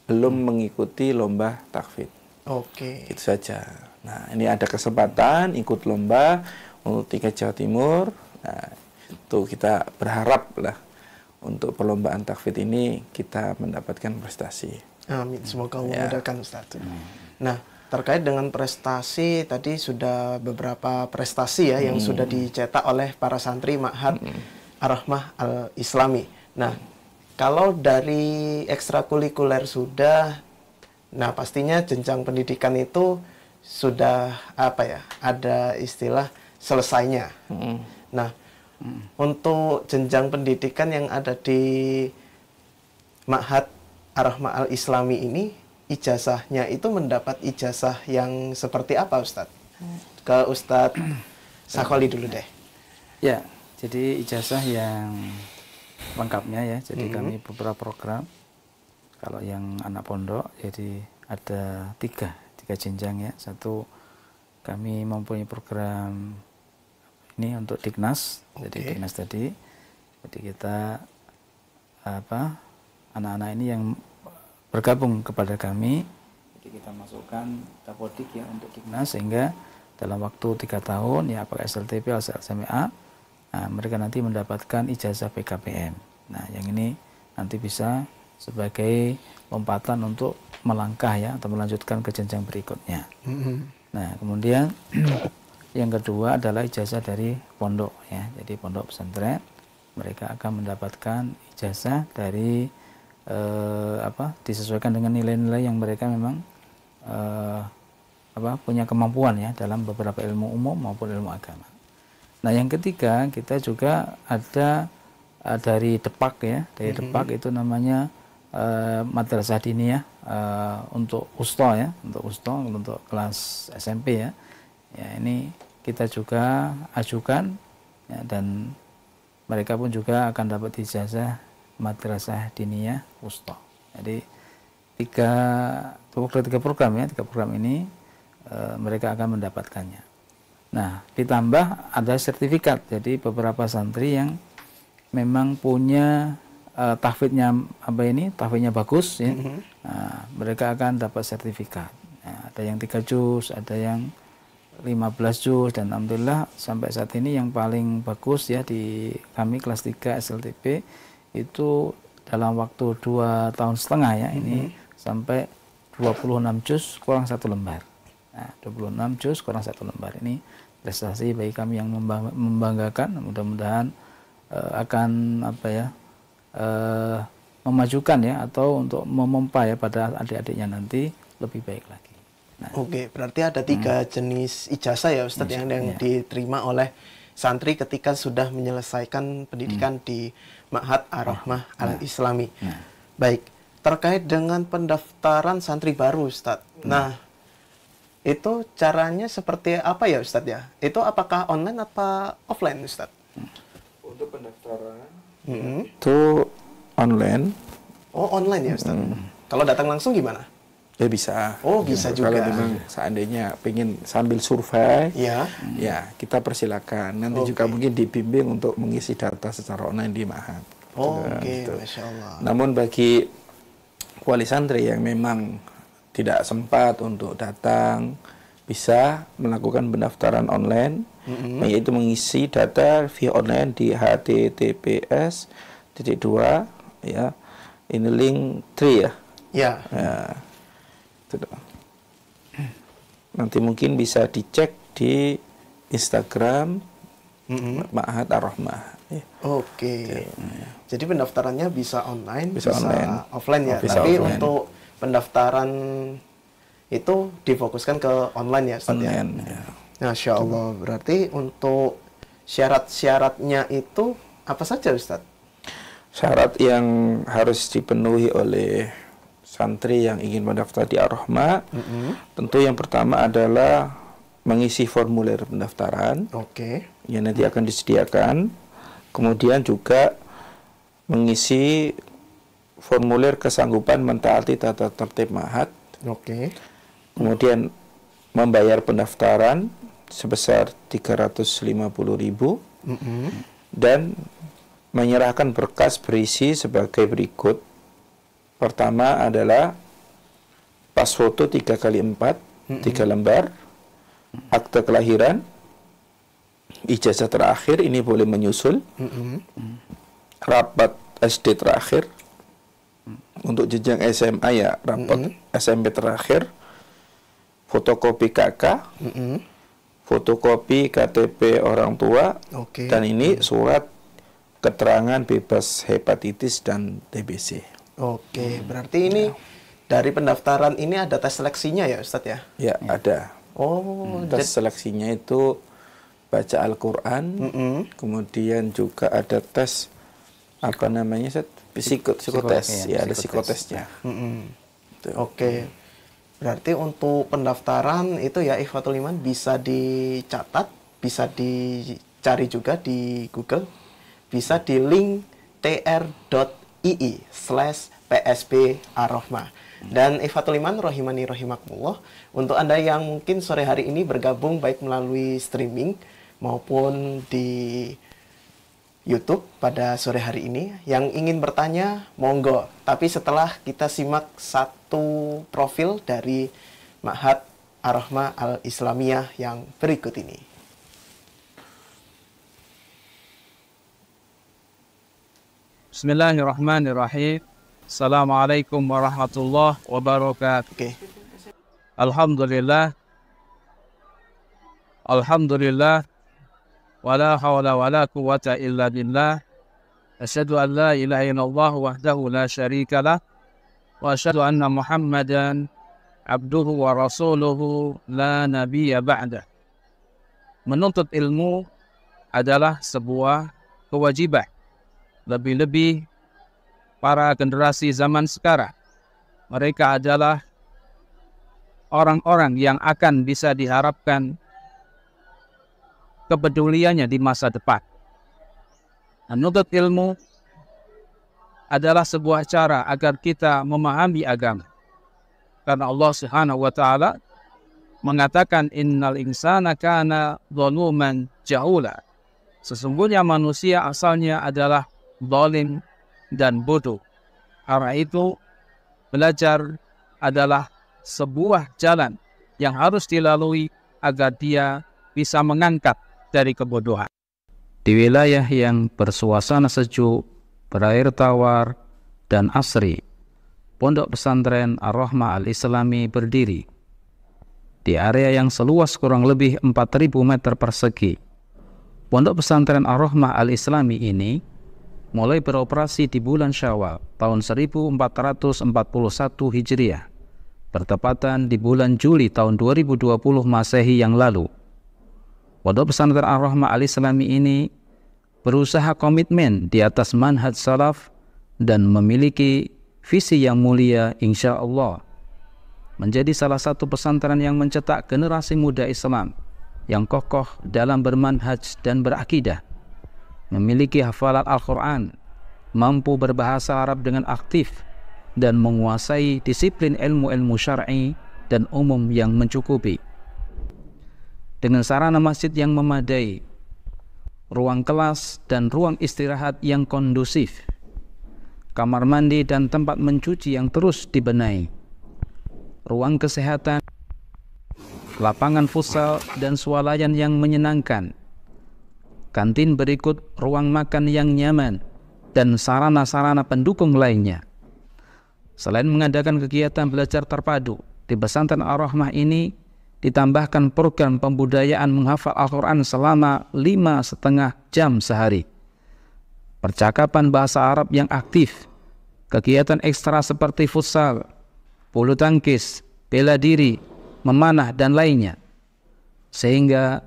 belum mengikuti lomba takfid. Oke. Itu saja. Nah, ini ada kesempatan ikut lomba untuk tingkat Jawa Timur. Nah, itu kita berharap lah untuk perlombaan takfid ini kita mendapatkan prestasi. Amin. Semoga Allah memudahkan Ustaz. Nah, terkait dengan prestasi, tadi sudah beberapa prestasi ya yang sudah dicetak oleh para santri Ma'had Ar-Rahmah Al-Islami. Nah, kalau dari ekstrakurikuler sudah, nah pastinya jenjang pendidikan itu sudah ada istilah selesainya. Nah, untuk jenjang pendidikan yang ada di Ma'had Ar-Rahmah Al-Islami ini, ijazahnya itu mendapat ijazah yang seperti apa Ustadz? Ke Ustadz Sakholi dulu deh. Ya, jadi ijazah yang lengkapnya ya. Jadi kami beberapa program. Kalau yang anak pondok, jadi ada tiga jenjang ya. Satu, kami mempunyai program ini untuk Dignas. Jadi Dignas tadi. Jadi kita anak-anak ini yang bergabung kepada kami, jadi kita masukkan dapodik ya untuk Dignas, sehingga dalam waktu 3 tahun ya pakai SLTP atau SMA, mereka nanti mendapatkan ijazah PKPM. Nah, yang ini nanti bisa sebagai lompatan untuk melangkah ya atau melanjutkan ke jenjang berikutnya. Nah, kemudian yang kedua adalah ijazah dari pondok ya. Jadi pondok pesantren mereka akan mendapatkan ijazah dari disesuaikan dengan nilai-nilai yang mereka memang punya kemampuan ya dalam beberapa ilmu umum maupun ilmu agama. Nah, yang ketiga kita juga ada dari Depak ya, dari Depak itu namanya madrasah diniyah untuk usta ya, untuk kelas SMP ya. Ya, ini kita juga ajukan ya, dan mereka pun juga akan dapat ijazah madrasah diniyah usta. Jadi tiga program ini mereka akan mendapatkannya. Nah, ditambah ada sertifikat. Jadi beberapa santri yang memang punya tahfidnya bagus ya. Nah, mereka akan dapat sertifikat. Nah, ada yang 3 juz, ada yang 15 juz, dan alhamdulillah sampai saat ini yang paling bagus ya di kami kelas 3 SLTP itu dalam waktu 2,5 tahun ya, ini sampai 26 juz kurang 1 lembar. Nah, 26 juz kurang 1 lembar ini prestasi bagi kami yang membanggakan. Mudah-mudahan akan memajukan ya, atau untuk memompa ya pada adik-adiknya nanti lebih baik lagi. Nah. Oke, berarti ada 3 jenis ijazah ya Ustadz yang diterima oleh santri ketika sudah menyelesaikan pendidikan di Ma'had Ar-Rahmah Al-Islami. Baik, terkait dengan pendaftaran santri baru Ustadz. Nah, itu caranya seperti apa ya Ustadz ya? Itu apakah online atau offline Ustadz? Untuk pendaftaran itu online. Oh, online ya Ustadz. Kalau datang langsung gimana? Ya bisa. Oh, bisa juga. Kalau memang seandainya pengen sambil survei, ya kita persilakan. Nanti juga mungkin dibimbing untuk mengisi data secara online di Ma'had. Oke, Masya Allah. Namun bagi wali santri yang memang tidak sempat untuk datang, bisa melakukan pendaftaran online, yaitu mengisi data via online di https:// ya. Ini link 3 ya. Nanti mungkin bisa dicek di Instagram Ma'had Ar-Rahmah. Oke. Jadi pendaftarannya bisa online, bisa online, offline ya. Tapi offline. Untuk pendaftaran itu difokuskan ke online ya, Ustaz ya. Masya Allah. Berarti untuk syarat-syaratnya itu apa saja, Ustaz? Syarat yang harus dipenuhi oleh santri yang ingin mendaftar di Ar-Rahmah, tentu yang pertama adalah mengisi formulir pendaftaran. Yang nanti akan disediakan. Kemudian juga mengisi formulir kesanggupan mentaati tata tertib Ma'had. Kemudian membayar pendaftaran sebesar 350.000 dan menyerahkan berkas berisi sebagai berikut. Pertama adalah pas foto 3x4, 3 lembar, akte kelahiran, ijazah terakhir, ini boleh menyusul, rapat SD terakhir, untuk jenjang SMA ya rapat SMP terakhir, fotokopi KK, fotokopi KTP orang tua, dan ini surat keterangan bebas hepatitis dan TBC. Berarti ini dari pendaftaran ini ada tes seleksinya ya Ustadz ya? Ya, ada. Tes seleksinya itu baca Al-Quran, kemudian juga ada tes apa namanya, psikotes, ya ada psikotesnya. Berarti untuk pendaftaran itu ya Ikhwatul Iman bisa dicatat, bisa dicari juga di Google, bisa di link tr.ii/PSB Ar-Rahmah. Dan Ikhwatul Iman rahimani rahimakumullah, untuk Anda yang mungkin sore hari ini bergabung baik melalui streaming maupun di YouTube pada sore hari ini, yang ingin bertanya monggo, tapi setelah kita simak satu profil dari Ma'had Ar-Rahmah Al-Islamiyah yang berikut ini. Bismillahirrahmanirrahim. Assalamualaikum warahmatullahi wabarakatuh. Alhamdulillah. Alhamdulillah. Wala hawla wala quwwata illa billah. Asyhadu an la ilaha illallah wahdahu la syarika lah. Wa asyhadu anna Muhammadan abduhu wa rasuluhu la nabiyya ba'dah. Menuntut ilmu adalah sebuah kewajiban. Lebih-lebih para generasi zaman sekarang. Mereka adalah orang-orang yang akan bisa diharapkan kepeduliannya di masa depan. Menuntut ilmu adalah sebuah cara agar kita memahami agama. Karena Allah Subhanahu wa taala mengatakan innal insana kana zaluman jahula. Sesungguhnya manusia asalnya adalah zalim dan bodoh. Karena itu belajar adalah sebuah jalan yang harus dilalui agar dia bisa mengangkat dari kebodohan. Di wilayah yang bersuasana sejuk, berair tawar, dan asri, Pondok Pesantren Ar-Rahmah Al-Islami berdiri. Di area yang seluas kurang lebih 4.000 meter persegi, Pondok Pesantren Ar-Rahmah Al-Islami ini mulai beroperasi di bulan Syawal tahun 1441 Hijriah, bertepatan di bulan Juli tahun 2020 Masehi yang lalu. Pondok Pesantren Ar-Rahmah Al-Islami ini berusaha komitmen di atas manhaj salaf dan memiliki visi yang mulia, insya Allah, menjadi salah satu pesantren yang mencetak generasi muda Islam yang kokoh dalam bermanhaj dan berakidah, memiliki hafalan Al-Quran, mampu berbahasa Arab dengan aktif, dan menguasai disiplin ilmu-ilmu syar'i dan umum yang mencukupi. Dengan sarana masjid yang memadai, ruang kelas dan ruang istirahat yang kondusif, kamar mandi dan tempat mencuci yang terus dibenahi, ruang kesehatan, lapangan futsal dan swalayan yang menyenangkan, kantin berikut ruang makan yang nyaman, dan sarana-sarana pendukung lainnya. Selain mengadakan kegiatan belajar terpadu, di pesantren Ar-Rahmah ini ditambahkan program pembudayaan menghafal Al-Quran selama 5,5 jam sehari, percakapan bahasa Arab yang aktif, kegiatan ekstra seperti futsal, bulu tangkis, bela diri, memanah, dan lainnya, sehingga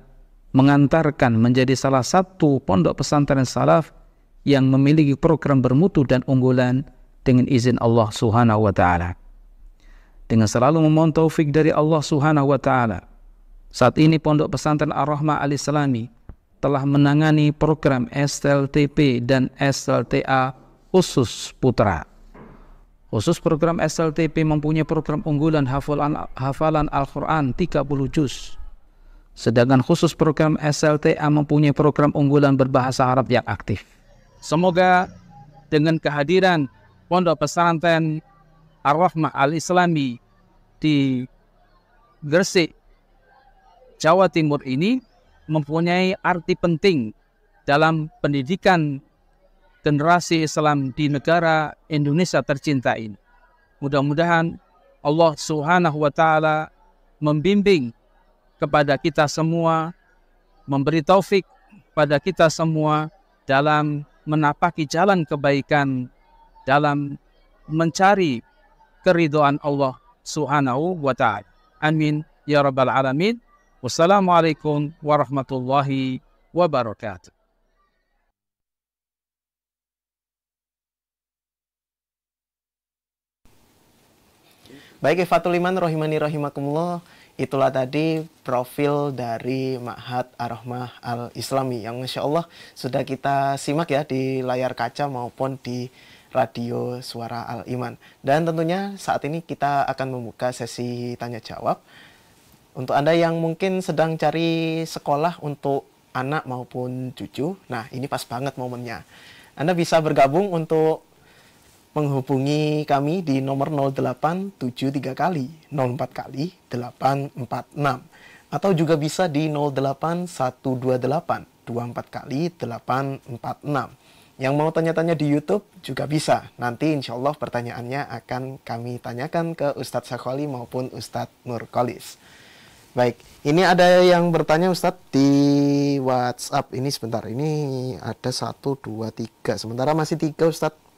mengantarkan menjadi salah satu pondok pesantren salaf yang memiliki program bermutu dan unggulan dengan izin Allah Subhanahu wa Ta'ala. Dengan selalu memohon taufik dari Allah Subhanahu wa Ta'ala, saat ini Pondok Pesantren Ar-Rahmah Al-Islami telah menangani program SLTP dan SLTA khusus putra. Khusus program SLTP mempunyai program unggulan hafalan Al-Quran 30 juz. Sedangkan khusus program SLTA mempunyai program unggulan berbahasa Arab yang aktif. Semoga dengan kehadiran Pondok Pesantren Ar-Rahmah Al-Islami di Gresik, Jawa Timur ini mempunyai arti penting dalam pendidikan generasi Islam di negara Indonesia tercinta ini. Mudah-mudahan Allah Subhanahu wa Ta'ala membimbing kepada kita semua, memberi taufik pada kita semua dalam menapaki jalan kebaikan, dalam mencari keridhaan Allah Subhanahu wa Ta'ala. Amin ya rabbal alamin. Wassalamualaikum warahmatullahi wabarakatuh. Baik, Ikhwatul Iman rahimani rahimakumullah, itulah tadi profil dari Ma'had Ar-Rahmah Al-Islami yang Masya Allah sudah kita simak ya di layar kaca maupun di radio Suara Al-Iman. Dan tentunya saat ini kita akan membuka sesi tanya jawab. Untuk Anda yang mungkin sedang cari sekolah untuk anak maupun cucu, nah ini pas banget momennya. Anda bisa bergabung untuk menghubungi kami di nomor 0873 kali 04 kali 846 atau juga bisa di 08128 24 kali 846. Yang mau tanya-tanya di YouTube juga bisa. Nanti insya Allah pertanyaannya akan kami tanyakan ke Ustadz Sakholi maupun Ustadz Nurkolis. Baik, ini ada yang bertanya Ustadz di WhatsApp. Ini sebentar, ini ada 1, 2, 3. Sementara masih 3 Ustadz.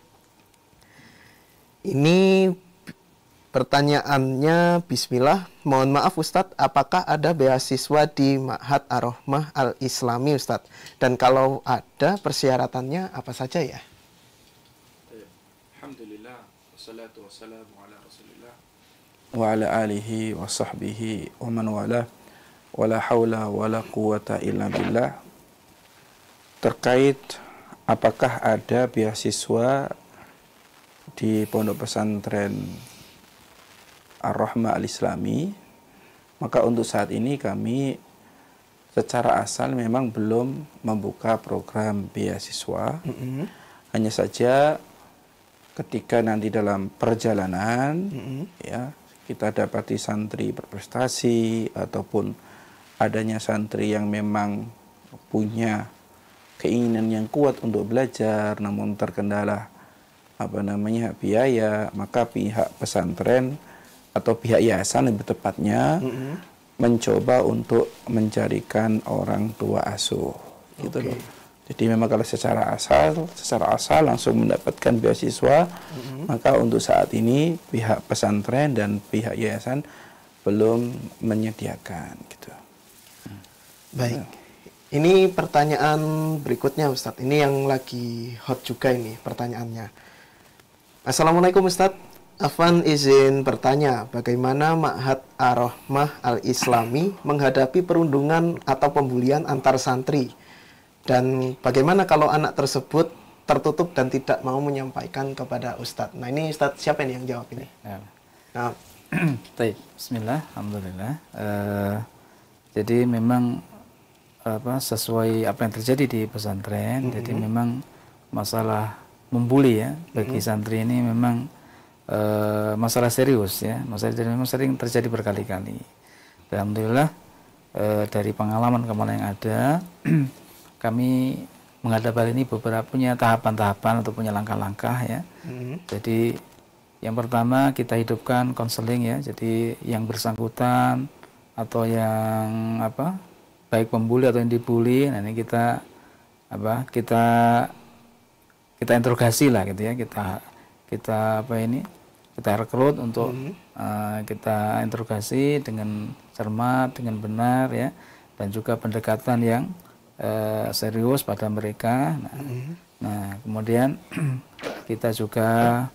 Ini pertanyaannya, bismillah, mohon maaf Ustadz, apakah ada beasiswa di Ma'had Ar-Rahmah Al-Islami Ustadz? Dan kalau ada, persyaratannya apa saja ya? Alhamdulillah, wassalatu wassalamu ala rasulillah wa ala alihi wa sahbihi wa man wala, wa la hawla wa la quwata illa billah. Terkait apakah ada beasiswa di Pondok Pesantren Ar-Rahmah Al-Islami, maka untuk saat ini kami secara asal memang belum membuka program beasiswa. Hanya saja ketika nanti dalam perjalanan ya kita dapati santri berprestasi ataupun adanya santri yang memang punya keinginan yang kuat untuk belajar namun terkendala biaya, maka pihak pesantren atau pihak yayasan lebih tepatnya mencoba untuk mencarikan orang tua asuh gitu loh. Jadi memang kalau secara asal langsung mendapatkan beasiswa, maka untuk saat ini pihak pesantren dan pihak yayasan belum menyediakan gitu. Baik. Ini pertanyaan berikutnya Ustadz. Ini yang lagi hot juga ini pertanyaannya. Assalamualaikum Ustadz. Afwan izin bertanya, bagaimana Ma'had Ar-Rahmah Al-Islami menghadapi perundungan atau pembulian antar santri? Dan bagaimana kalau anak tersebut tertutup dan tidak mau menyampaikan kepada Ustadz? Nah ini Ustadz siapa ini yang jawab ini? Nah, baik, Bismillah, Alhamdulillah. Jadi memang sesuai apa yang terjadi di pesantren, jadi memang masalah membuli ya bagi santri ini memang masalah serius ya, masalah memang sering terjadi berkali-kali. Alhamdulillah dari pengalaman yang ada, kami menghadapi hal ini punya tahapan-tahapan atau punya langkah-langkah ya. Jadi yang pertama kita hidupkan konseling ya, jadi yang bersangkutan atau yang baik pembuli atau yang dibully, nah ini kita interogasi lah gitu ya, kita rekrut untuk kita interogasi dengan cermat, dengan benar ya, dan juga pendekatan yang serius pada mereka. Nah kemudian kita juga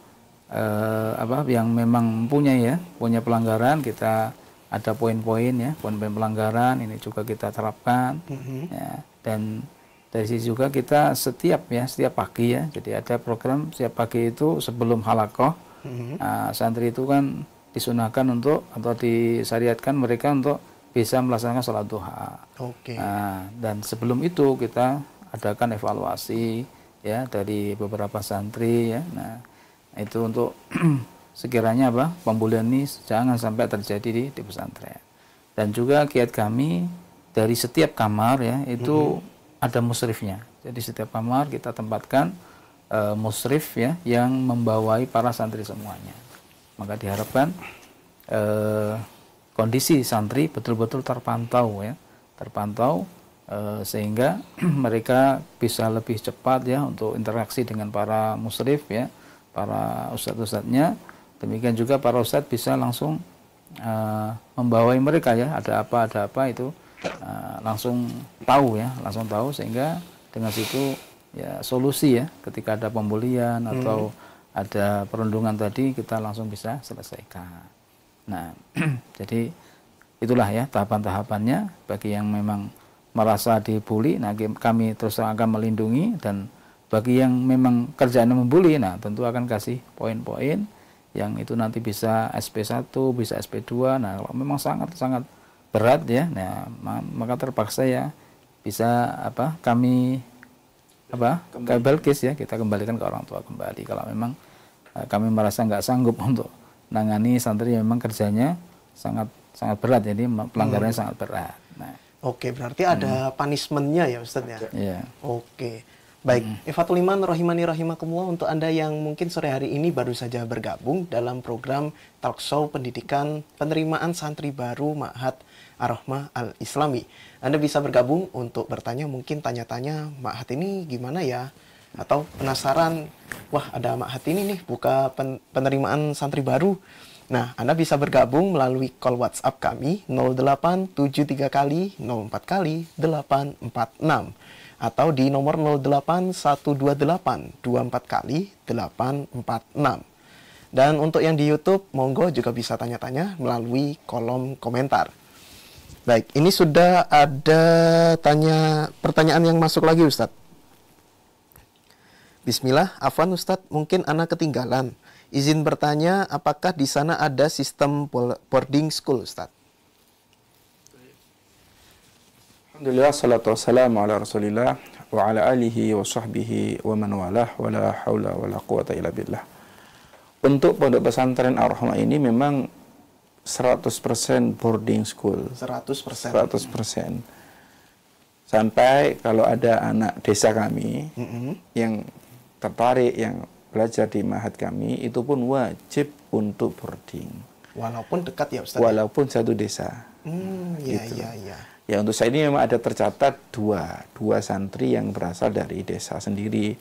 yang memang punya pelanggaran, kita ada poin-poin ya, poin-poin pelanggaran ini juga kita terapkan ya. Dan dari sisi juga kita setiap pagi ya, jadi ada program setiap pagi itu sebelum halakoh, santri itu kan disunahkan untuk atau disyariatkan mereka untuk bisa melaksanakan sholat duha. Dan sebelum itu kita adakan evaluasi ya dari beberapa santri ya. Nah itu untuk sekiranya pembulian ini jangan sampai terjadi di pesantren. Dan juga kiat kami dari setiap kamar ya itu ada musrifnya. Jadi setiap kamar kita tempatkan musrif ya yang membawai para santri semuanya. Maka diharapkan kondisi santri betul-betul terpantau ya, sehingga mereka bisa lebih cepat ya untuk interaksi dengan para musrif ya, para ustadz-ustadznya. Demikian juga para ustadz bisa langsung membawai mereka ya, ada apa itu langsung tahu sehingga dengan situ ya solusi ya ketika ada pembulian atau ada perundungan tadi kita langsung bisa selesaikan. Nah jadi itulah ya tahapan-tahapannya. Bagi yang memang merasa dibully, nah kami terus akan melindungi, dan bagi yang memang kerjaannya membuli, nah tentu akan kasih poin-poin yang itu nanti bisa SP1, bisa SP2. Nah kalau memang sangat-sangat berat ya, nah maka terpaksa ya bisa kami Balkis ya, kita kembalikan ke orang tua kembali kalau memang kami merasa nggak sanggup untuk nangani santri yang memang kerjanya sangat berat, jadi pelanggarannya sangat berat. Nah, berarti ada punishment-nya ya Ustadz ya? Iya. Baik, Ikhwatul Iman rahimani rahimakumullah, untuk Anda yang mungkin sore hari ini baru saja bergabung dalam program Talkshow Pendidikan Penerimaan Santri Baru Ma'had Ar-Rahmah Al-Islami. Anda bisa bergabung untuk bertanya, mungkin tanya-tanya Ma'had ini gimana ya? Atau penasaran, wah ada Ma'had ini nih buka penerimaan santri baru. Nah, Anda bisa bergabung melalui call WhatsApp kami 0873 kali 04 kali 846 atau di nomor 08128 24 kali 846. Dan untuk yang di YouTube, monggo juga bisa tanya-tanya melalui kolom komentar. Baik, ini sudah ada pertanyaan yang masuk lagi Ustadz. Bismillah, afwan Ustadz, mungkin anak ketinggalan. Izin bertanya, apakah di sana ada sistem boarding school Ustadz? Alhamdulillah, salatu wassalamu ala rasulillah wa ala alihi wa sahbihi wa man walah wa la hawla wa la quwata illa billah. Untuk pondok pesantren Ar-Rahmah ini memang 100% boarding school. 100%. Sampai kalau ada anak desa kami yang tertarik, yang belajar di ma'had kami, itu pun wajib untuk boarding. Walaupun dekat ya Ustaz? Walaupun satu desa. Iya. Ya untuk saya ini memang ada tercatat dua santri yang berasal dari desa sendiri.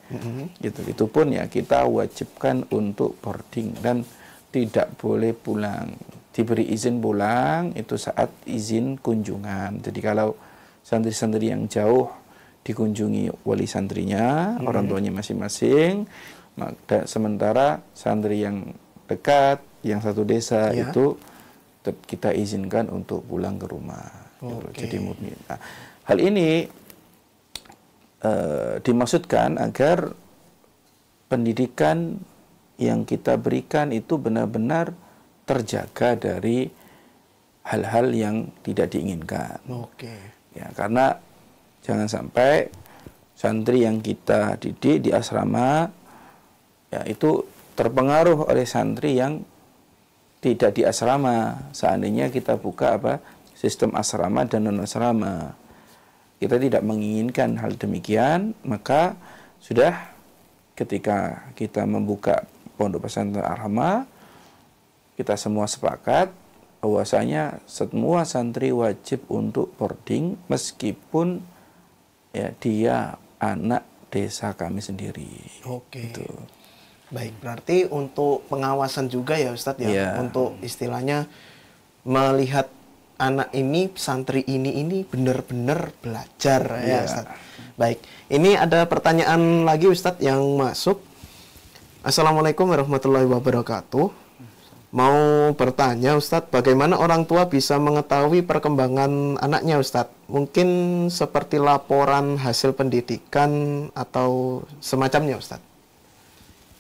Gitu. Itu pun ya kita wajibkan untuk boarding dan tidak boleh pulang. Diberi izin pulang itu saat izin kunjungan. Jadi kalau santri-santri yang jauh dikunjungi wali santrinya, orang tuanya masing-masing. Sementara santri yang dekat, yang satu desa itu kita izinkan untuk pulang ke rumah. Jadi murni. Nah, hal ini dimaksudkan agar pendidikan yang kita berikan itu benar-benar terjaga dari hal-hal yang tidak diinginkan. Ya, karena jangan sampai santri yang kita didik di asrama ya itu terpengaruh oleh santri yang tidak di asrama. Seandainya kita buka sistem asrama dan non asrama, kita tidak menginginkan hal demikian, maka sudah ketika kita membuka pondok pesantren Ar-Rahmah, kita semua sepakat bahwasanya semua santri wajib untuk boarding meskipun ya dia anak desa kami sendiri. Gitu. Baik, berarti untuk pengawasan juga ya Ustadz ya, untuk istilahnya melihat anak ini, santri ini benar-benar belajar ya Ustadz. Baik, ini ada pertanyaan lagi Ustadz yang masuk. Assalamualaikum warahmatullahi wabarakatuh. Mau bertanya Ustadz, bagaimana orang tua bisa mengetahui perkembangan anaknya Ustadz? Mungkin seperti laporan hasil pendidikan atau semacamnya Ustadz.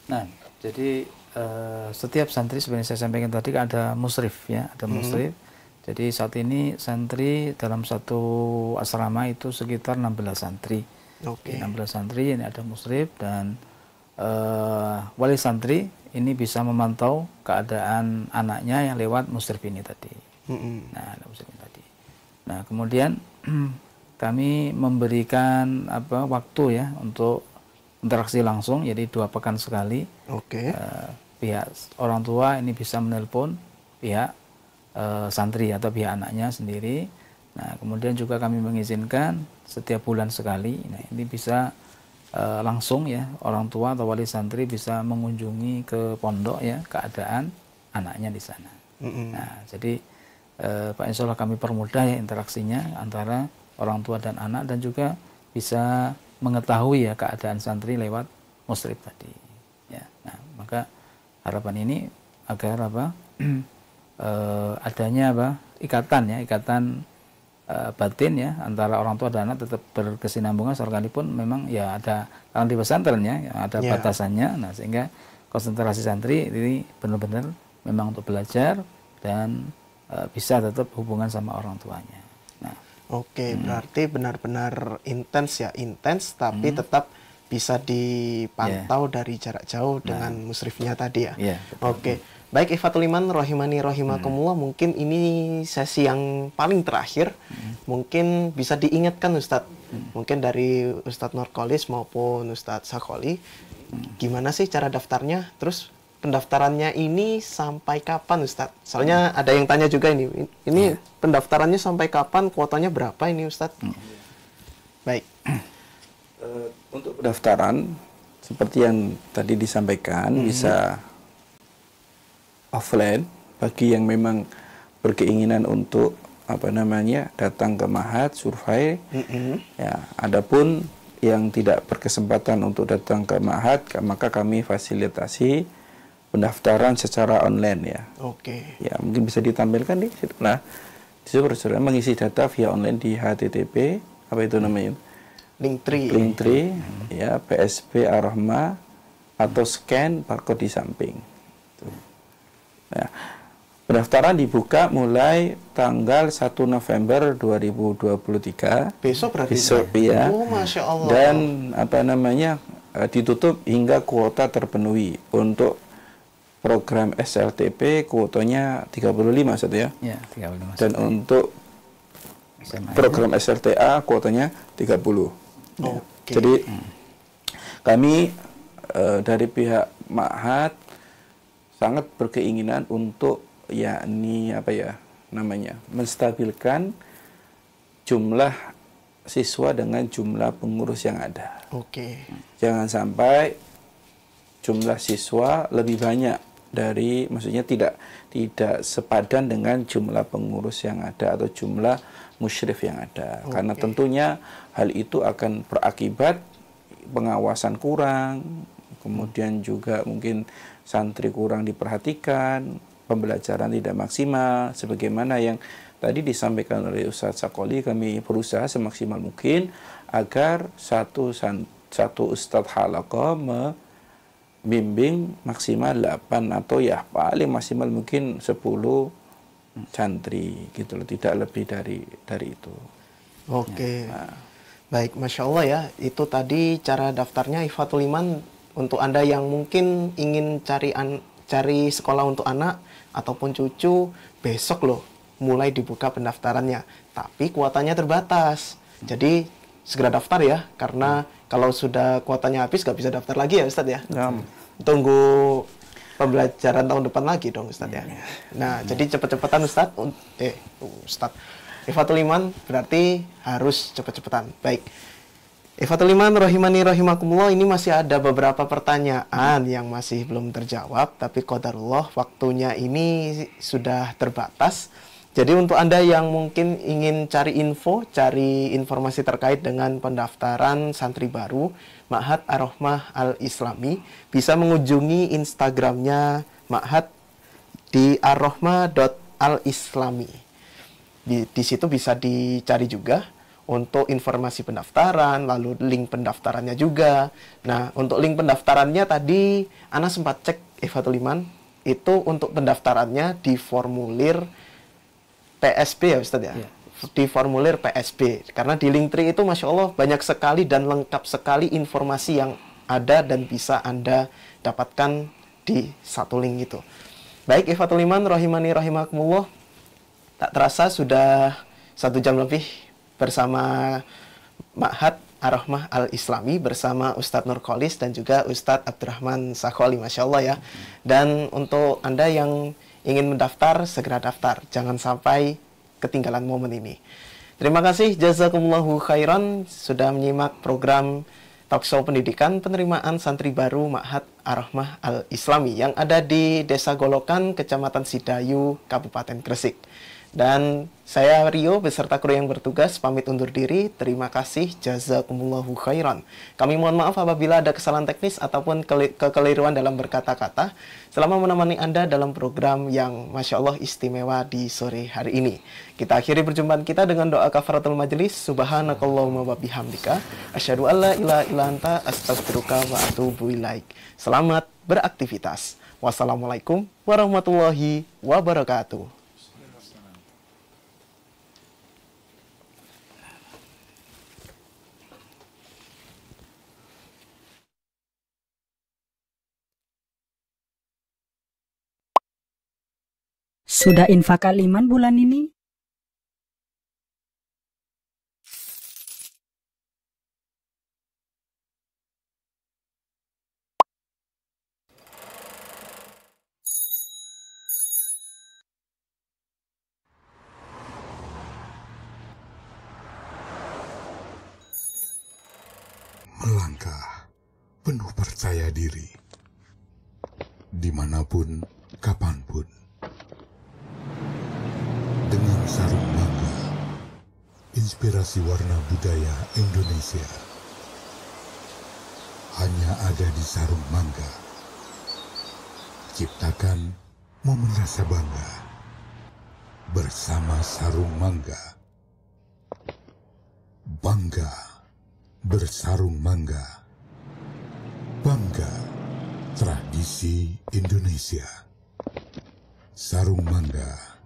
Nah, jadi setiap santri sebenarnya saya sampaikan tadi ada musrif ya, ada musrif. Jadi saat ini santri dalam satu asrama itu sekitar 16 santri. 16 santri ini ada musrif dan wali santri ini bisa memantau keadaan anaknya yang lewat musrif ini tadi. Nah, kemudian kami memberikan waktu ya untuk interaksi langsung, jadi 2 pekan sekali. Pihak orang tua ini bisa menelpon pihak santri atau pihak anaknya sendiri. Nah, kemudian juga kami mengizinkan setiap bulan sekali. Nah, ini bisa langsung ya orang tua atau wali santri bisa mengunjungi ke pondok ya keadaan anaknya di sana. Nah, jadi Pak Insya Allah kami permudah ya interaksinya antara orang tua dan anak dan juga bisa mengetahui ya keadaan santri lewat musrif tadi. Ya, nah maka harapan ini agar adanya ikatan batin ya antara orang tua dan anak tetap berkesinambungan sekalipun memang ya ada kalau di pesantren ya ada batasannya. Nah sehingga konsentrasi santri ini benar-benar memang untuk belajar dan bisa tetap hubungan sama orang tuanya. Nah, berarti benar-benar intens tapi tetap bisa dipantau dari jarak jauh dengan musrifnya tadi ya. Baik, Ikhwatul Iman rahimani rahimakumullah, mungkin ini sesi yang paling terakhir. Mungkin bisa diingatkan Ustadz, mungkin dari Ustadz Nurkolis maupun Ustadz Sakoli, gimana sih cara daftarnya? Terus pendaftarannya ini sampai kapan Ustadz? Soalnya ada yang tanya juga ini pendaftarannya sampai kapan, kuotanya berapa ini Ustadz? Baik. Untuk pendaftaran seperti yang tadi disampaikan bisa offline bagi yang memang berkeinginan untuk datang ke Ma'had survei. Ya, adapun yang tidak berkesempatan untuk datang ke Ma'had maka kami fasilitasi pendaftaran secara online ya. Ya, mungkin bisa ditampilkan di situ. Nah, di situ saudara mengisi data via online di HTTP Linktree ya PSP Ar-Rahmah atau scan barcode di samping. Ya. Pendaftaran dibuka mulai tanggal 1 November 2023. Besok berarti. Ya. Masya Allah. Dan ditutup hingga kuota terpenuhi. Untuk program SLTP kuotanya 35 Ustaz ya. Ya, 35. Dan untuk program SLTA kuotanya 30. Ya. Jadi kami dari pihak Ma'had sangat berkeinginan untuk menstabilkan jumlah siswa dengan jumlah pengurus yang ada. Oke. Jangan sampai jumlah siswa lebih banyak dari, maksudnya tidak sepadan dengan jumlah pengurus yang ada atau jumlah musyrif yang ada. Karena tentunya hal itu akan berakibat pengawasan kurang, kemudian juga mungkin santri kurang diperhatikan, pembelajaran tidak maksimal, sebagaimana yang tadi disampaikan oleh Ustadz Sakoli. Kami berusaha semaksimal mungkin agar satu Ustadz halaqah membimbing maksimal 8 atau ya paling maksimal mungkin 10 santri gitu loh, tidak lebih dari itu. Oke. Baik, Masya Allah ya, itu tadi cara daftarnya Ifatul Iman. Untuk Anda yang mungkin ingin cari sekolah untuk anak ataupun cucu, besok loh mulai dibuka pendaftarannya. Tapi kuotanya terbatas. Jadi segera daftar ya, karena kalau sudah kuotanya habis nggak bisa daftar lagi ya Ustadz ya. Tunggu pembelajaran tahun depan lagi dong Ustadz ya. Nah, jadi cepet-cepetan Ustadz. Ustadz. Ifatul Iman berarti harus cepet-cepetan. Baik. Ifatul Iman rahimani rahimakumullah, ini masih ada beberapa pertanyaan yang masih belum terjawab, tapi qadarullah waktunya ini sudah terbatas. Jadi untuk Anda yang mungkin ingin cari informasi terkait dengan pendaftaran santri baru Ma'had Ar-Rahmah Al-Islami, bisa mengunjungi Instagramnya Ma'had di arrahmah.alislami. Di situ bisa dicari juga untuk informasi pendaftaran, lalu link pendaftarannya juga. Nah, untuk link pendaftarannya tadi Ana sempat cek Ifatul Iman, itu untuk pendaftarannya di formulir PSB ya Ustadz ya? Yeah. Di formulir PSB. Karena di Linktree itu Masya Allah banyak sekali dan lengkap sekali informasi yang ada dan bisa Anda dapatkan di satu link itu. Baik, Ifatul Iman rahimani rahimakumullah, tak terasa sudah 1 jam lebih bersama Ma'had Ar-Rahmah Al-Islami bersama Ustadz Nurkolis dan juga Ustadz Abdurrahman Sakholi, Masya Allah ya. Dan untuk Anda yang ingin mendaftar, segera daftar. Jangan sampai ketinggalan momen ini. Terima kasih, jazakumullahu khairan, sudah menyimak program Talkshow Pendidikan Penerimaan Santri Baru Ma'had Ar-Rahmah Al-Islami yang ada di Desa Golokan, Kecamatan Sidayu, Kabupaten Gresik. Dan saya Rio beserta kru yang bertugas pamit undur diri. Terima kasih, jazakumullahu khairan. Kami mohon maaf apabila ada kesalahan teknis ataupun kekeliruan dalam berkata-kata selama menemani Anda dalam program yang Masya Allah istimewa di sore hari ini. Kita akhiri perjumpaan kita dengan doa kafaratul majelis. Subhanakallahumma wa bihamdika asyhadu an la ilaha illa anta astaghfiruka wa atubu ilaik. Selamat beraktivitas. Wassalamualaikum warahmatullahi wabarakatuh. Sudah infak Al-Iman bulan ini? Melangkah penuh percaya diri, dimanapun, kapanpun. Dengan sarung mangga, inspirasi warna budaya Indonesia hanya ada di sarung mangga. Ciptakan momen rasa bangga bersama sarung mangga. Bangga bersarung mangga. Bangga tradisi Indonesia. Sarung mangga,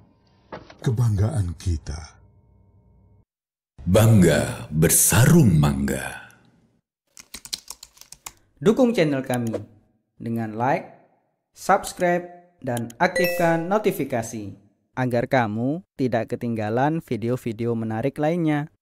kebanggaan kita. Bangga bersarung mangga. Dukung channel kami dengan like, subscribe, dan aktifkan notifikasi agar kamu tidak ketinggalan video-video menarik lainnya.